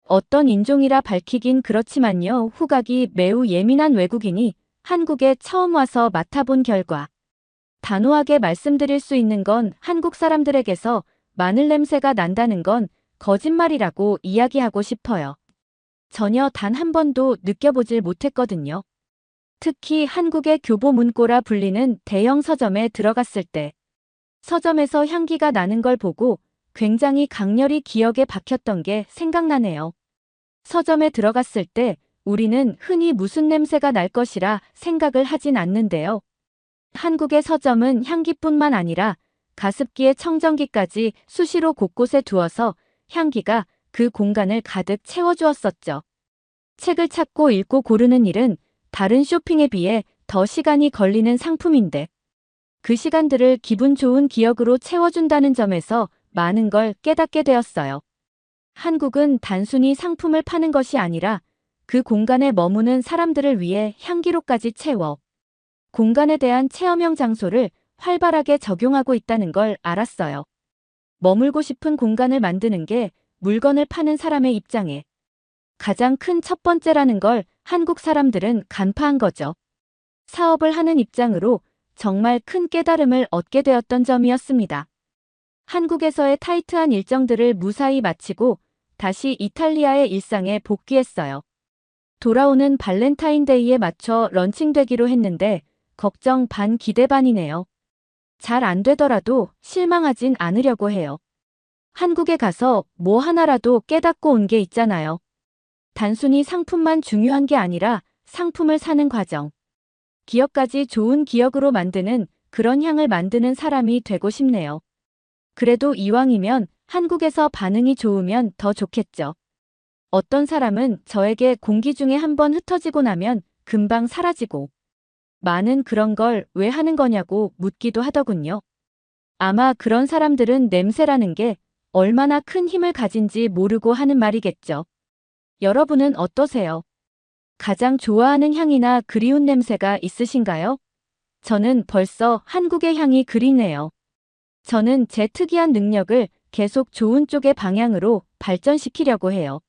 어떤 인종이라 밝히긴 그렇지만요. 후각이 매우 예민한 외국인이 한국에 처음 와서 맡아본 결과 단호하게 말씀드릴 수 있는 건 한국 사람들에게서 마늘 냄새가 난다는 건 거짓말이라고 이야기하고 싶어요. 전혀 단 한 번도 느껴보질 못했거든요. 특히 한국의 교보문고라 불리는 대형 서점에 들어갔을 때 서점에서 향기가 나는 걸 보고 굉장히 강렬히 기억에 박혔던 게 생각나네요. 서점에 들어갔을 때 우리는 흔히 무슨 냄새가 날 것이라 생각을 하진 않는데요. 한국의 서점은 향기뿐만 아니라 가습기에 청정기까지 수시로 곳곳에 두어서 향기가 그 공간을 가득 채워주었었죠. 책을 찾고 읽고 고르는 일은 다른 쇼핑에 비해 더 시간이 걸리는 상품인데 그 시간들을 기분 좋은 기억으로 채워준다는 점에서 많은 걸 깨닫게 되었어요. 한국은 단순히 상품을 파는 것이 아니라 그 공간에 머무는 사람들을 위해 향기로까지 채워 공간에 대한 체험형 장소를 활발하게 적용하고 있다는 걸 알았어요. 머물고 싶은 공간을 만드는 게 물건을 파는 사람의 입장에 가장 큰 첫 번째라는 걸 한국 사람들은 간파한 거죠. 사업을 하는 입장으로 정말 큰 깨달음을 얻게 되었던 점이었습니다. 한국에서의 타이트한 일정들을 무사히 마치고 다시 이탈리아의 일상에 복귀했어요. 돌아오는 발렌타인데이에 맞춰 런칭되기로 했는데 걱정 반 기대 반이네요. 잘 안 되더라도 실망하진 않으려고 해요. 한국에 가서 뭐 하나라도 깨닫고 온 게 있잖아요. 단순히 상품만 중요한 게 아니라 상품을 사는 과정. 기억까지 좋은 기억으로 만드는 그런 향을 만드는 사람이 되고 싶네요. 그래도 이왕이면 한국에서 반응이 좋으면 더 좋겠죠. 어떤 사람은 저에게 공기 중에 한번 흩어지고 나면 금방 사라지고 많은 그런 걸 왜 하는 거냐고 묻기도 하더군요. 아마 그런 사람들은 냄새라는 게 얼마나 큰 힘을 가진지 모르고 하는 말이겠죠. 여러분은 어떠세요? 가장 좋아하는 향이나 그리운 냄새가 있으신가요? 저는 벌써 한국의 향이 그리네요. 저는 제 특이한 능력을 계속 좋은 쪽의 방향으로 발전시키려고 해요.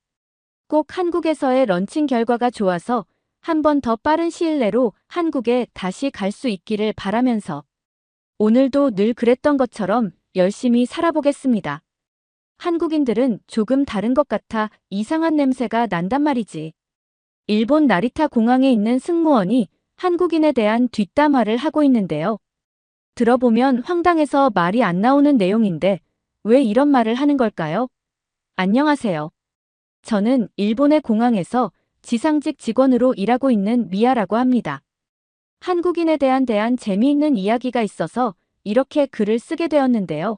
꼭 한국에서의 런칭 결과가 좋아서 한 번 더 빠른 시일 내로 한국에 다시 갈 수 있기를 바라면서 오늘도 늘 그랬던 것처럼 열심히 살아보겠습니다. 한국인들은 조금 다른 것 같아 이상한 냄새가 난단 말이지. 일본 나리타 공항에 있는 승무원이 한국인에 대한 뒷담화를 하고 있는데요. 들어보면 황당해서 말이 안 나오는 내용인데 왜 이런 말을 하는 걸까요? 안녕하세요. 저는 일본의 공항에서 지상직 직원으로 일하고 있는 미아라고 합니다. 한국인에 대한 재미있는 이야기가 있어서 이렇게 글을 쓰게 되었는데요.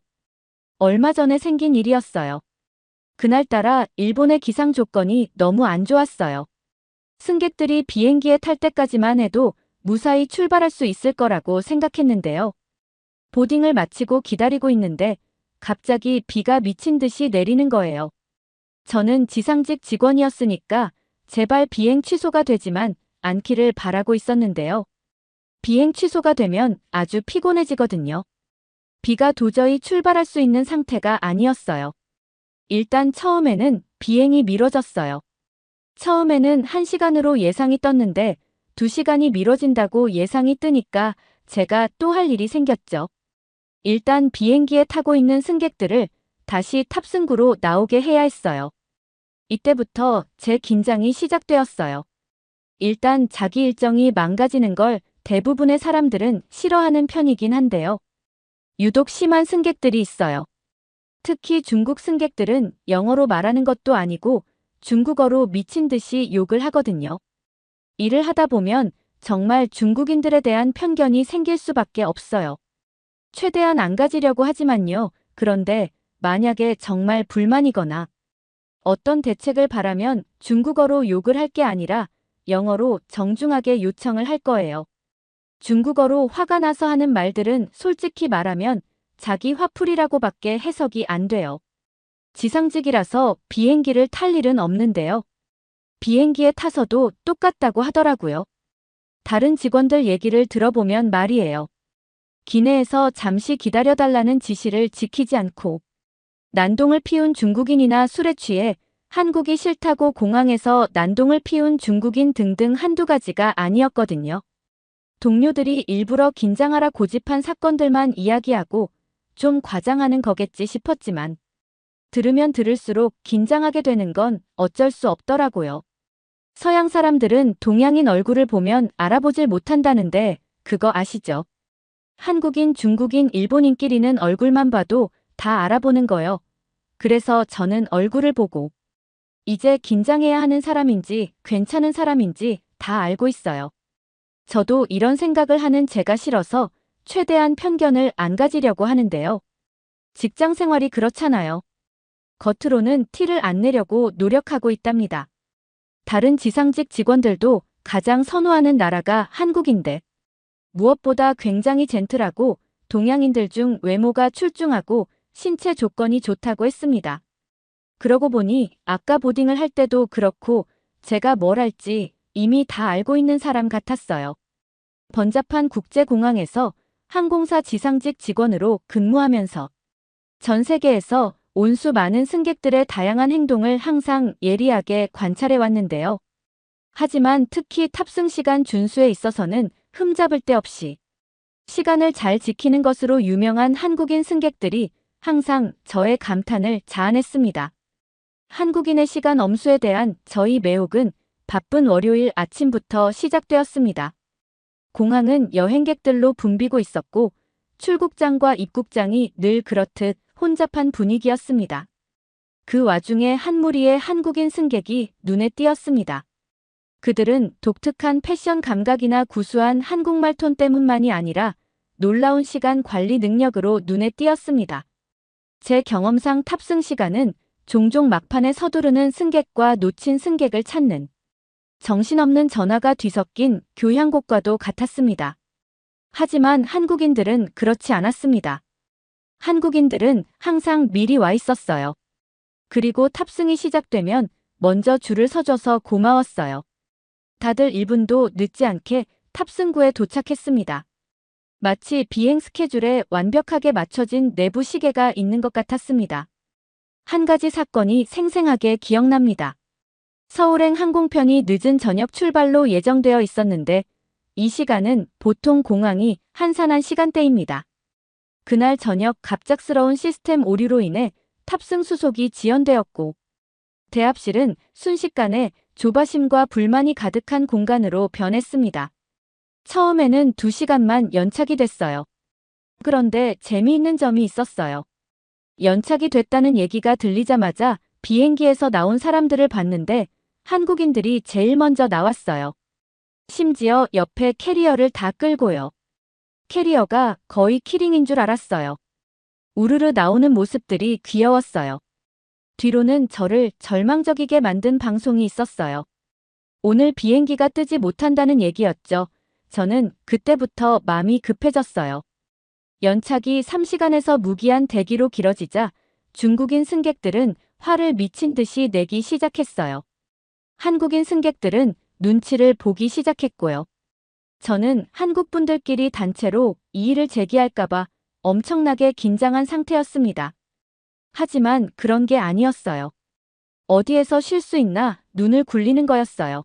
얼마 전에 생긴 일이었어요. 그날따라 일본의 기상 조건이 너무 안 좋았어요. 승객들이 비행기에 탈 때까지만 해도 무사히 출발할 수 있을 거라고 생각했는데요. 보딩을 마치고 기다리고 있는데 갑자기 비가 미친 듯이 내리는 거예요. 저는 지상직 직원이었으니까 제발 비행 취소가 되지만 않기를 바라고 있었는데요. 비행 취소가 되면 아주 피곤해지거든요. 비가 도저히 출발할 수 있는 상태가 아니었어요. 일단 처음에는 비행이 미뤄졌어요. 처음에는 1시간으로 예상이 떴는데 2시간이 미뤄진다고 예상이 뜨니까 제가 또 할 일이 생겼죠. 일단 비행기에 타고 있는 승객들을 다시 탑승구로 나오게 해야 했어요. 이때부터 제 긴장이 시작되었어요. 일단 자기 일정이 망가지는 걸 대부분의 사람들은 싫어하는 편이긴 한데요. 유독 심한 승객들이 있어요. 특히 중국 승객들은 영어로 말하는 것도 아니고 중국어로 미친 듯이 욕을 하거든요. 일을 하다 보면 정말 중국인들에 대한 편견이 생길 수밖에 없어요. 최대한 안 가지려고 하지만요. 그런데 만약에 정말 불만이거나 어떤 대책을 바라면 중국어로 욕을 할 게 아니라 영어로 정중하게 요청을 할 거예요. 중국어로 화가 나서 하는 말들은 솔직히 말하면 자기 화풀이라고밖에 해석이 안 돼요. 지상직이라서 비행기를 탈 일은 없는데요. 비행기에 타서도 똑같다고 하더라고요. 다른 직원들 얘기를 들어보면 말이에요. 기내에서 잠시 기다려달라는 지시를 지키지 않고 난동을 피운 중국인이나 술에 취해 한국이 싫다고 공항에서 난동을 피운 중국인 등등 한두 가지가 아니었거든요. 동료들이 일부러 긴장하라 고집한 사건들만 이야기하고 좀 과장하는 거겠지 싶었지만 들으면 들을수록 긴장하게 되는 건 어쩔 수 없더라고요. 서양 사람들은 동양인 얼굴을 보면 알아보질 못한다는데 그거 아시죠? 한국인, 중국인, 일본인끼리는 얼굴만 봐도 다 알아보는 거요. 그래서 저는 얼굴을 보고 이제 긴장해야 하는 사람인지 괜찮은 사람인지 다 알고 있어요. 저도 이런 생각을 하는 제가 싫어서 최대한 편견을 안 가지려고 하는데요. 직장 생활이 그렇잖아요. 겉으로는 티를 안 내려고 노력하고 있답니다. 다른 지상직 직원들도 가장 선호하는 나라가 한국인데 무엇보다 굉장히 젠틀하고 동양인들 중 외모가 출중하고 신체 조건이 좋다고 했습니다. 그러고 보니 아까 보딩을 할 때도 그렇고 제가 뭘 할지 이미 다 알고 있는 사람 같았어요. 번잡한 국제공항에서 항공사 지상직 직원으로 근무하면서 전 세계에서 온수 많은 승객들의 다양한 행동을 항상 예리하게 관찰해 왔는데요. 하지만 특히 탑승 시간 준수에 있어서는 흠잡을 데 없이 시간을 잘 지키는 것으로 유명한 한국인 승객들이 항상 저의 감탄을 자아냈습니다. 한국인의 시간 엄수에 대한 저희 매혹은 바쁜 월요일 아침부터 시작되었습니다. 공항은 여행객들로 붐비고 있었고 출국장과 입국장이 늘 그렇듯 혼잡한 분위기였습니다. 그 와중에 한 무리의 한국인 승객이 눈에 띄었습니다. 그들은 독특한 패션 감각이나 구수한 한국말 톤 때문만이 아니라 놀라운 시간 관리 능력으로 눈에 띄었습니다. 제 경험상 탑승 시간은 종종 막판에 서두르는 승객과 놓친 승객을 찾는 정신없는 전화가 뒤섞인 교향곡과도 같았습니다. 하지만 한국인들은 그렇지 않았습니다. 한국인들은 항상 미리 와 있었어요. 그리고 탑승이 시작되면 먼저 줄을 서줘서 고마웠어요. 다들 1분도 늦지 않게 탑승구에 도착했습니다. 마치 비행 스케줄에 완벽하게 맞춰진 내부 시계가 있는 것 같았습니다. 한 가지 사건이 생생하게 기억납니다. 서울행 항공편이 늦은 저녁 출발로 예정되어 있었는데 이 시간은 보통 공항이 한산한 시간대입니다. 그날 저녁 갑작스러운 시스템 오류로 인해 탑승 수속이 지연되었고 대합실은 순식간에 조바심과 불만이 가득한 공간으로 변했습니다. 처음에는 2시간만 연착이 됐어요. 그런데 재미있는 점이 있었어요. 연착이 됐다는 얘기가 들리자마자 비행기에서 나온 사람들을 봤는데 한국인들이 제일 먼저 나왔어요. 심지어 옆에 캐리어를 다 끌고요. 캐리어가 거의 키링인 줄 알았어요. 우르르 나오는 모습들이 귀여웠어요. 뒤로는 저를 절망적이게 만든 방송이 있었어요. 오늘 비행기가 뜨지 못한다는 얘기였죠. 저는 그때부터 마음이 급해졌어요. 연착이 3시간에서 무기한 대기로 길어지자 중국인 승객들은 화를 미친 듯이 내기 시작했어요. 한국인 승객들은 눈치를 보기 시작했고요. 저는 한국 분들끼리 단체로 이의를 제기할까봐 엄청나게 긴장한 상태였습니다. 하지만 그런 게 아니었어요. 어디에서 쉴 수 있나 눈을 굴리는 거였어요.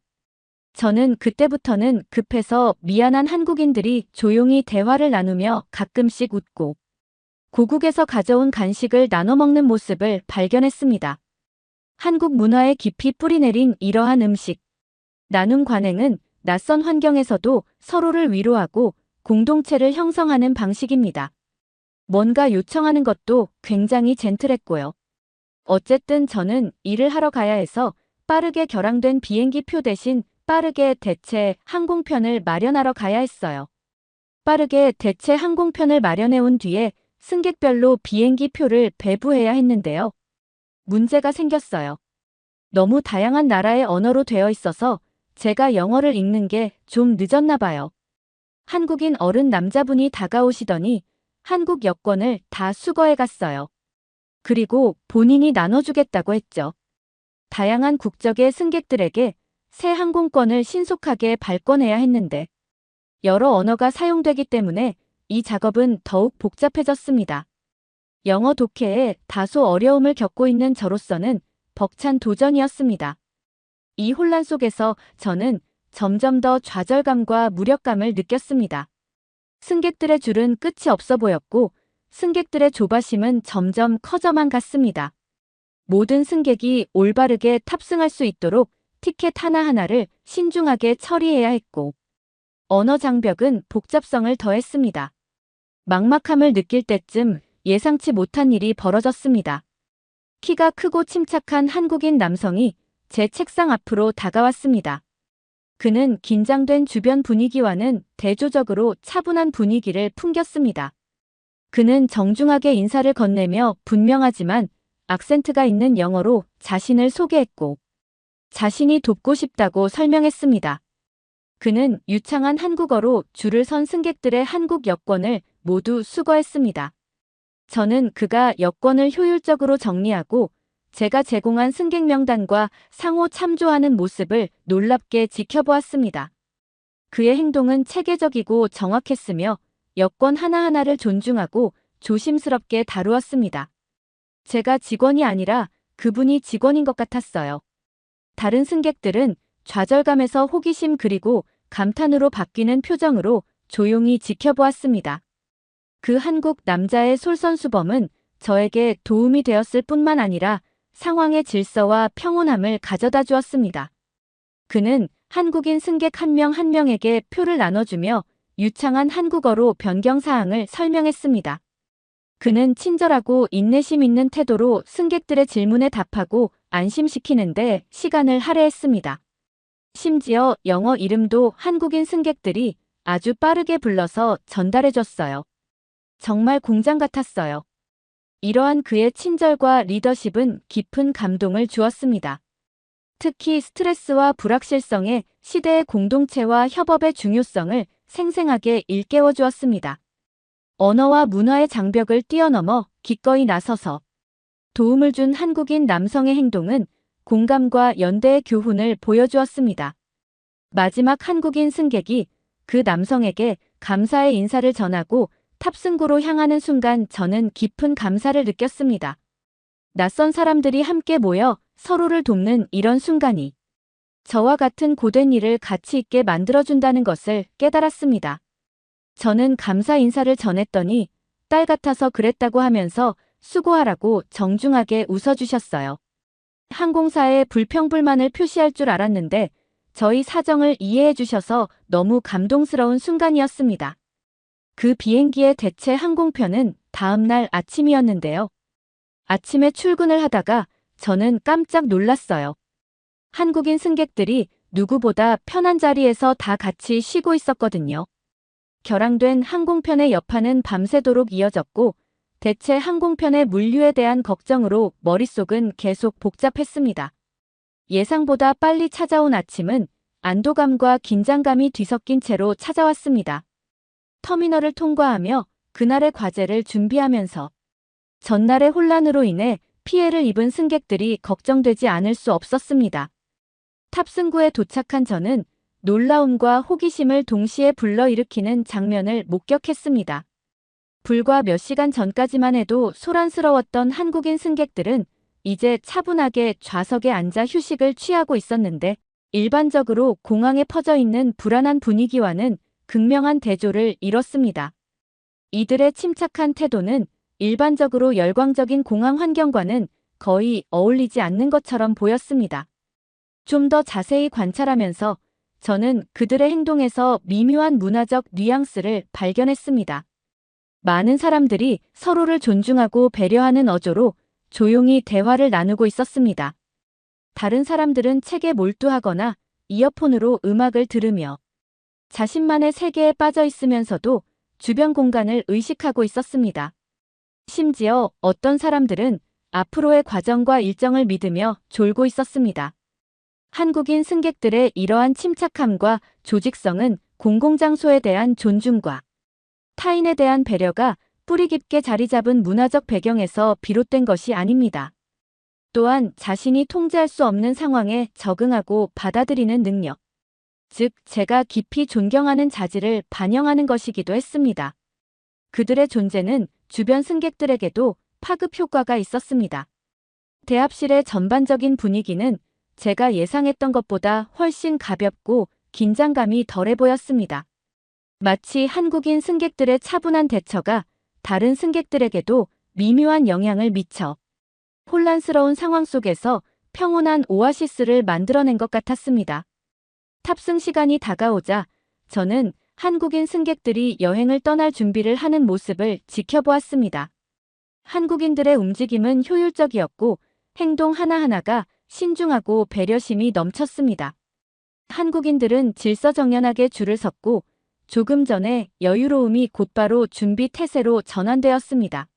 저는 그때부터는 급해서 미안한 한국인들이 조용히 대화를 나누며 가끔씩 웃고 고국에서 가져온 간식을 나눠 먹는 모습을 발견했습니다. 한국 문화에 깊이 뿌리내린 이러한 음식 나눔 관행은 낯선 환경에서도 서로를 위로하고 공동체를 형성하는 방식입니다. 뭔가 요청하는 것도 굉장히 젠틀했고요. 어쨌든 저는 일을 하러 가야 해서 빠르게 결항된 비행기 표 대신 빠르게 대체 항공편을 마련하러 가야 했어요. 빠르게 대체 항공편을 마련해 온 뒤에 승객별로 비행기 표를 배부해야 했는데요. 문제가 생겼어요. 너무 다양한 나라의 언어로 되어 있어서 제가 영어를 읽는 게 좀 늦었나 봐요. 한국인 어른 남자분이 다가오시더니 한국 여권을 다 수거해 갔어요. 그리고 본인이 나눠주겠다고 했죠. 다양한 국적의 승객들에게 새 항공권을 신속하게 발권해야 했는데 여러 언어가 사용되기 때문에 이 작업은 더욱 복잡해졌습니다. 영어 독해에 다소 어려움을 겪고 있는 저로서는 벅찬 도전이었습니다. 이 혼란 속에서 저는 점점 더 좌절감과 무력감을 느꼈습니다. 승객들의 줄은 끝이 없어 보였고 승객들의 조바심은 점점 커져만 갔습니다. 모든 승객이 올바르게 탑승할 수 있도록 티켓 하나하나를 신중하게 처리해야 했고 언어 장벽은 복잡성을 더했습니다. 막막함을 느낄 때쯤 예상치 못한 일이 벌어졌습니다. 키가 크고 침착한 한국인 남성이 제 책상 앞으로 다가왔습니다. 그는 긴장된 주변 분위기와는 대조적으로 차분한 분위기를 풍겼습니다. 그는 정중하게 인사를 건네며 분명하지만 악센트가 있는 영어로 자신을 소개했고 자신이 돕고 싶다고 설명했습니다. 그는 유창한 한국어로 줄을 선 승객들의 한국 여권을 모두 수거했습니다. 저는 그가 여권을 효율적으로 정리하고 제가 제공한 승객 명단과 상호 참조하는 모습을 놀랍게 지켜보았습니다. 그의 행동은 체계적이고 정확했으며 여권 하나하나를 존중하고 조심스럽게 다루었습니다. 제가 직원이 아니라 그분이 직원인 것 같았어요. 다른 승객들은 좌절감에서 호기심 그리고 감탄으로 바뀌는 표정으로 조용히 지켜보았습니다. 그 한국 남자의 솔선수범은 저에게 도움이 되었을 뿐만 아니라 상황의 질서와 평온함을 가져다 주었습니다. 그는 한국인 승객 한 명 한 명에게 표를 나눠주며 유창한 한국어로 변경사항을 설명했습니다. 그는 친절하고 인내심 있는 태도로 승객들의 질문에 답하고 안심시키는데 시간을 할애했습니다. 심지어 영어 이름도 한국인 승객들이 아주 빠르게 불러서 전달해줬어요. 정말 공장 같았어요. 이러한 그의 친절과 리더십은 깊은 감동을 주었습니다. 특히 스트레스와 불확실성에 시대의 공동체와 협업의 중요성을 생생하게 일깨워 주었습니다. 언어와 문화의 장벽을 뛰어넘어 기꺼이 나서서 도움을 준 한국인 남성의 행동은 공감과 연대의 교훈을 보여주었습니다. 마지막 한국인 승객이 그 남성에게 감사의 인사를 전하고 탑승구로 향하는 순간 저는 깊은 감사를 느꼈습니다. 낯선 사람들이 함께 모여 서로를 돕는 이런 순간이 저와 같은 고된 일을 가치 있게 만들어준다는 것을 깨달았습니다. 저는 감사 인사를 전했더니 딸 같아서 그랬다고 하면서 수고하라고 정중하게 웃어주셨어요. 항공사에 불평불만을 표시할 줄 알았는데 저희 사정을 이해해 주셔서 너무 감동스러운 순간이었습니다. 그 비행기의 대체 항공편은 다음 날 아침이었는데요. 아침에 출근을 하다가 저는 깜짝 놀랐어요. 한국인 승객들이 누구보다 편한 자리에서 다 같이 쉬고 있었거든요. 결항된 항공편의 여파는 밤새도록 이어졌고 대체 항공편의 물류에 대한 걱정으로 머릿속은 계속 복잡했습니다. 예상보다 빨리 찾아온 아침은 안도감과 긴장감이 뒤섞인 채로 찾아왔습니다. 터미널을 통과하며 그날의 과제를 준비하면서 전날의 혼란으로 인해 피해를 입은 승객들이 걱정되지 않을 수 없었습니다. 탑승구에 도착한 저는 놀라움과 호기심을 동시에 불러일으키는 장면을 목격했습니다. 불과 몇 시간 전까지만 해도 소란스러웠던 한국인 승객들은 이제 차분하게 좌석에 앉아 휴식을 취하고 있었는데 일반적으로 공항에 퍼져 있는 불안한 분위기와는 극명한 대조를 이뤘습니다. 이들의 침착한 태도는 일반적으로 열광적인 공항 환경과는 거의 어울리지 않는 것처럼 보였습니다. 좀 더 자세히 관찰하면서 저는 그들의 행동에서 미묘한 문화적 뉘앙스를 발견했습니다. 많은 사람들이 서로를 존중하고 배려하는 어조로 조용히 대화를 나누고 있었습니다. 다른 사람들은 책에 몰두하거나 이어폰으로 음악을 들으며 자신만의 세계에 빠져 있으면서도 주변 공간을 의식하고 있었습니다. 심지어 어떤 사람들은 앞으로의 과정과 일정을 믿으며 졸고 있었습니다. 한국인 승객들의 이러한 침착함과 조직성은 공공장소에 대한 존중과 타인에 대한 배려가 뿌리 깊게 자리 잡은 문화적 배경에서 비롯된 것이 아닙니다. 또한 자신이 통제할 수 없는 상황에 적응하고 받아들이는 능력, 즉 제가 깊이 존경하는 자질을 반영하는 것이기도 했습니다. 그들의 존재는 주변 승객들에게도 파급 효과가 있었습니다. 대합실의 전반적인 분위기는 제가 예상했던 것보다 훨씬 가볍고 긴장감이 덜해 보였습니다. 마치 한국인 승객들의 차분한 대처가 다른 승객들에게도 미묘한 영향을 미쳐 혼란스러운 상황 속에서 평온한 오아시스를 만들어낸 것 같았습니다. 탑승 시간이 다가오자 저는 한국인 승객들이 여행을 떠날 준비를 하는 모습을 지켜보았습니다. 한국인들의 움직임은 효율적이었고 행동 하나하나가 신중하고 배려심이 넘쳤습니다. 한국인들은 질서정연하게 줄을 섰고 조금 전에 여유로움이 곧바로 준비 태세로 전환되었습니다.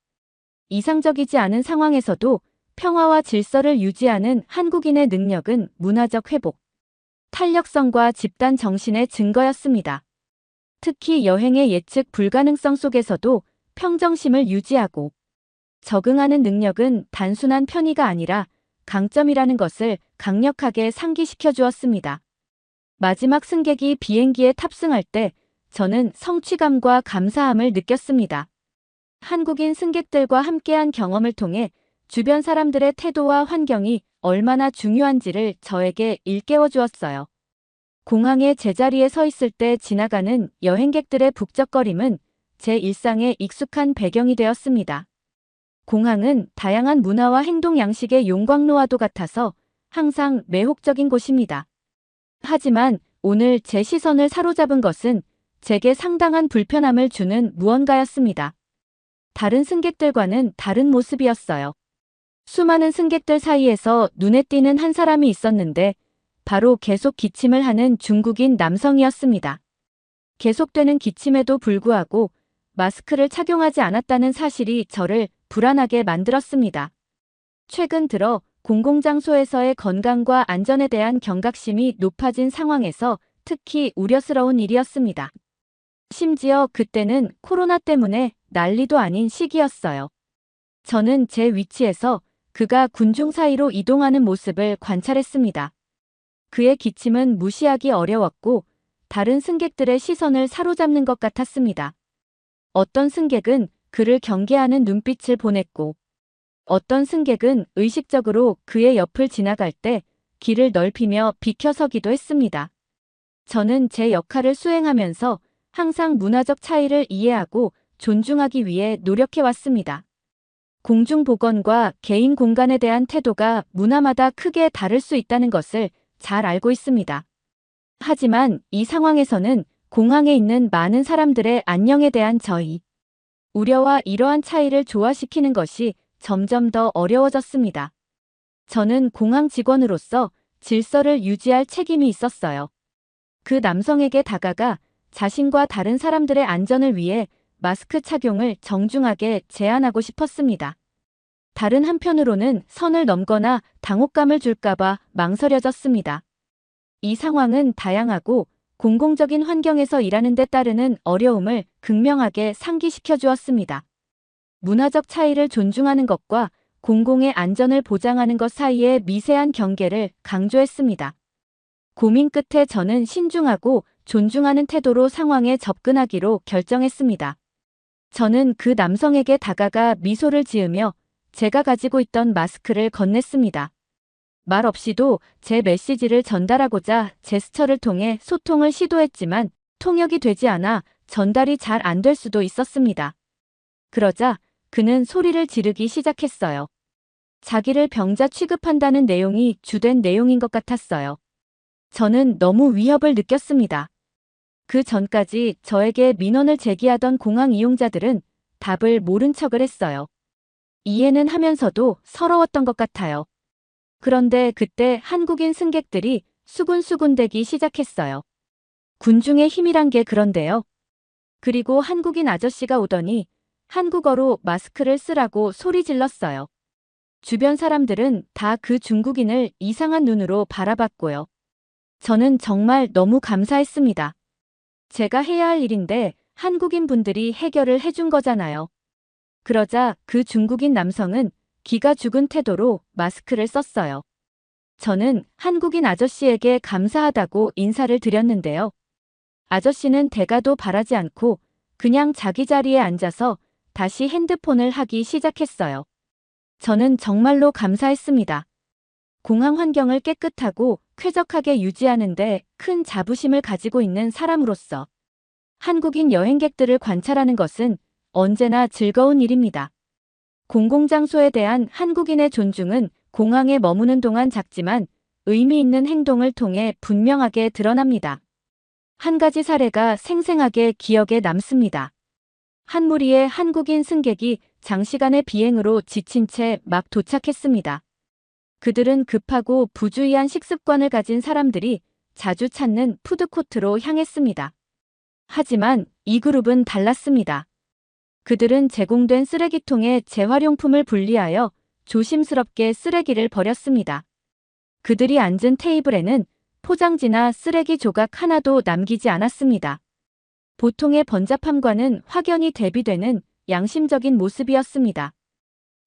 이상적이지 않은 상황에서도 평화와 질서를 유지하는 한국인의 능력은 문화적 회복, 탄력성과 집단 정신의 증거였습니다. 특히 여행의 예측 불가능성 속에서도 평정심을 유지하고 적응하는 능력은 단순한 편의가 아니라 강점이라는 것을 강력하게 상기시켜 주었습니다. 마지막 승객이 비행기에 탑승할 때 저는 성취감과 감사함을 느꼈습니다. 한국인 승객들과 함께한 경험을 통해 주변 사람들의 태도와 환경이 얼마나 중요한지를 저에게 일깨워 주었어요. 공항의 제자리에 서 있을 때 지나가는 여행객들의 북적거림은 제 일상에 익숙한 배경이 되었습니다. 공항은 다양한 문화와 행동 양식의 용광로와도 같아서 항상 매혹적인 곳입니다. 하지만 오늘 제 시선을 사로잡은 것은 제게 상당한 불편함을 주는 무언가였습니다. 다른 승객들과는 다른 모습이었어요. 수많은 승객들 사이에서 눈에 띄는 한 사람이 있었는데 바로 계속 기침을 하는 중국인 남성이었습니다. 계속되는 기침에도 불구하고 마스크를 착용하지 않았다는 사실이 저를 불안하게 만들었습니다. 최근 들어 공공장소에서의 건강과 안전에 대한 경각심이 높아진 상황에서 특히 우려스러운 일이었습니다. 심지어 그때는 코로나 때문에 난리도 아닌 시기였어요. 저는 제 위치에서 그가 군중 사이로 이동하는 모습을 관찰했습니다. 그의 기침은 무시하기 어려웠고 다른 승객들의 시선을 사로잡는 것 같았습니다. 어떤 승객은 그를 경계하는 눈빛을 보냈고 어떤 승객은 의식적으로 그의 옆을 지나갈 때 길을 넓히며 비켜서기도 했습니다. 저는 제 역할을 수행하면서 항상 문화적 차이를 이해하고 존중하기 위해 노력해왔습니다. 공중보건과 개인 공간에 대한 태도가 문화마다 크게 다를 수 있다는 것을 잘 알고 있습니다. 하지만 이 상황에서는 공항에 있는 많은 사람들의 안녕에 대한 저희 우려와 이러한 차이를 조화시키는 것이 점점 더 어려워졌습니다. 저는 공항 직원으로서 질서를 유지할 책임이 있었어요. 그 남성에게 다가가 자신과 다른 사람들의 안전을 위해 마스크 착용을 정중하게 제안하고 싶었습니다. 다른 한편으로는 선을 넘거나 당혹감을 줄까봐 망설여졌습니다. 이 상황은 다양하고 공공적인 환경에서 일하는 데 따르는 어려움을 극명하게 상기시켜 주었습니다. 문화적 차이를 존중하는 것과 공공의 안전을 보장하는 것 사이의 미세한 경계를 강조했습니다. 고민 끝에 저는 신중하고 존중하는 태도로 상황에 접근하기로 결정했습니다. 저는 그 남성에게 다가가 미소를 지으며 제가 가지고 있던 마스크를 건넸습니다. 말 없이도 제 메시지를 전달하고자 제스처를 통해 소통을 시도했지만 통역이 되지 않아 전달이 잘 안 될 수도 있었습니다. 그러자 그는 소리를 지르기 시작했어요. 자기를 병자 취급한다는 내용이 주된 내용인 것 같았어요. 저는 너무 위협을 느꼈습니다. 그 전까지 저에게 민원을 제기하던 공항 이용자들은 답을 모른 척을 했어요. 이해는 하면서도 서러웠던 것 같아요. 그런데 그때 한국인 승객들이 수군수군대기 시작했어요. 군중의 힘이란 게 그런데요. 그리고 한국인 아저씨가 오더니 한국어로 마스크를 쓰라고 소리 질렀어요. 주변 사람들은 다 그 중국인을 이상한 눈으로 바라봤고요. 저는 정말 너무 감사했습니다. 제가 해야 할 일인데 한국인 분들이 해결을 해준 거잖아요. 그러자 그 중국인 남성은 기가 죽은 태도로 마스크를 썼어요. 저는 한국인 아저씨에게 감사하다고 인사를 드렸는데요. 아저씨는 대가도 바라지 않고 그냥 자기 자리에 앉아서 다시 핸드폰을 하기 시작했어요. 저는 정말로 감사했습니다. 공항 환경을 깨끗하고 쾌적하게 유지하는데 큰 자부심을 가지고 있는 사람으로서 한국인 여행객들을 관찰하는 것은 언제나 즐거운 일입니다. 공공장소에 대한 한국인의 존중은 공항에 머무는 동안 작지만 의미 있는 행동을 통해 분명하게 드러납니다. 한 가지 사례가 생생하게 기억에 남습니다. 한 무리의 한국인 승객이 장시간의 비행으로 지친 채 막 도착했습니다. 그들은 급하고 부주의한 식습관을 가진 사람들이 자주 찾는 푸드코트로 향했습니다. 하지만 이 그룹은 달랐습니다. 그들은 제공된 쓰레기통에 재활용품을 분리하여 조심스럽게 쓰레기를 버렸습니다. 그들이 앉은 테이블에는 포장지나 쓰레기 조각 하나도 남기지 않았습니다. 보통의 번잡함과는 확연히 대비되는 양심적인 모습이었습니다.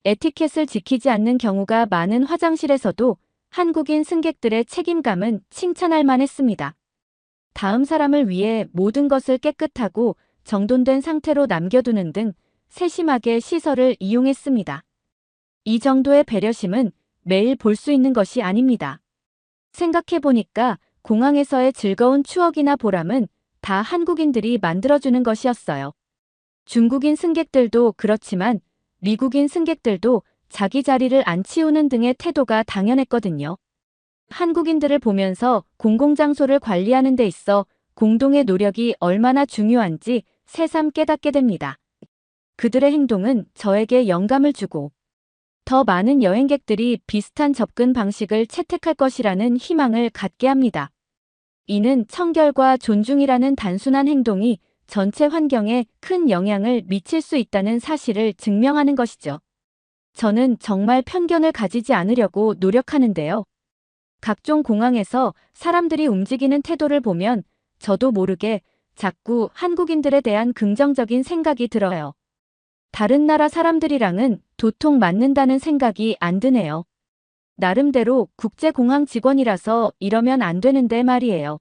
에티켓을 지키지 않는 경우가 많은 화장실에서도 한국인 승객들의 책임감은 칭찬할 만했습니다. 다음 사람을 위해 모든 것을 깨끗하고 정돈된 상태로 남겨두는 등 세심하게 시설을 이용했습니다. 이 정도의 배려심은 매일 볼 수 있는 것이 아닙니다. 생각해보니까 공항에서의 즐거운 추억이나 보람은 다 한국인들이 만들어주는 것이었어요. 중국인 승객들도 그렇지만 미국인 승객들도 자기 자리를 안 치우는 등의 태도가 당연했거든요. 한국인들을 보면서 공공장소를 관리하는 데 있어 공동의 노력이 얼마나 중요한지 새삼 깨닫게 됩니다. 그들의 행동은 저에게 영감을 주고 더 많은 여행객들이 비슷한 접근 방식을 채택할 것이라는 희망을 갖게 합니다. 이는 청결과 존중이라는 단순한 행동이 전체 환경에 큰 영향을 미칠 수 있다는 사실을 증명하는 것이죠. 저는 정말 편견을 가지지 않으려고 노력하는데요. 각종 공항에서 사람들이 움직이는 태도를 보면 저도 모르게 자꾸 한국인들에 대한 긍정적인 생각이 들어요. 다른 나라 사람들이랑은 도통 맞는다는 생각이 안 드네요. 나름대로 국제공항 직원이라서 이러면 안 되는데 말이에요.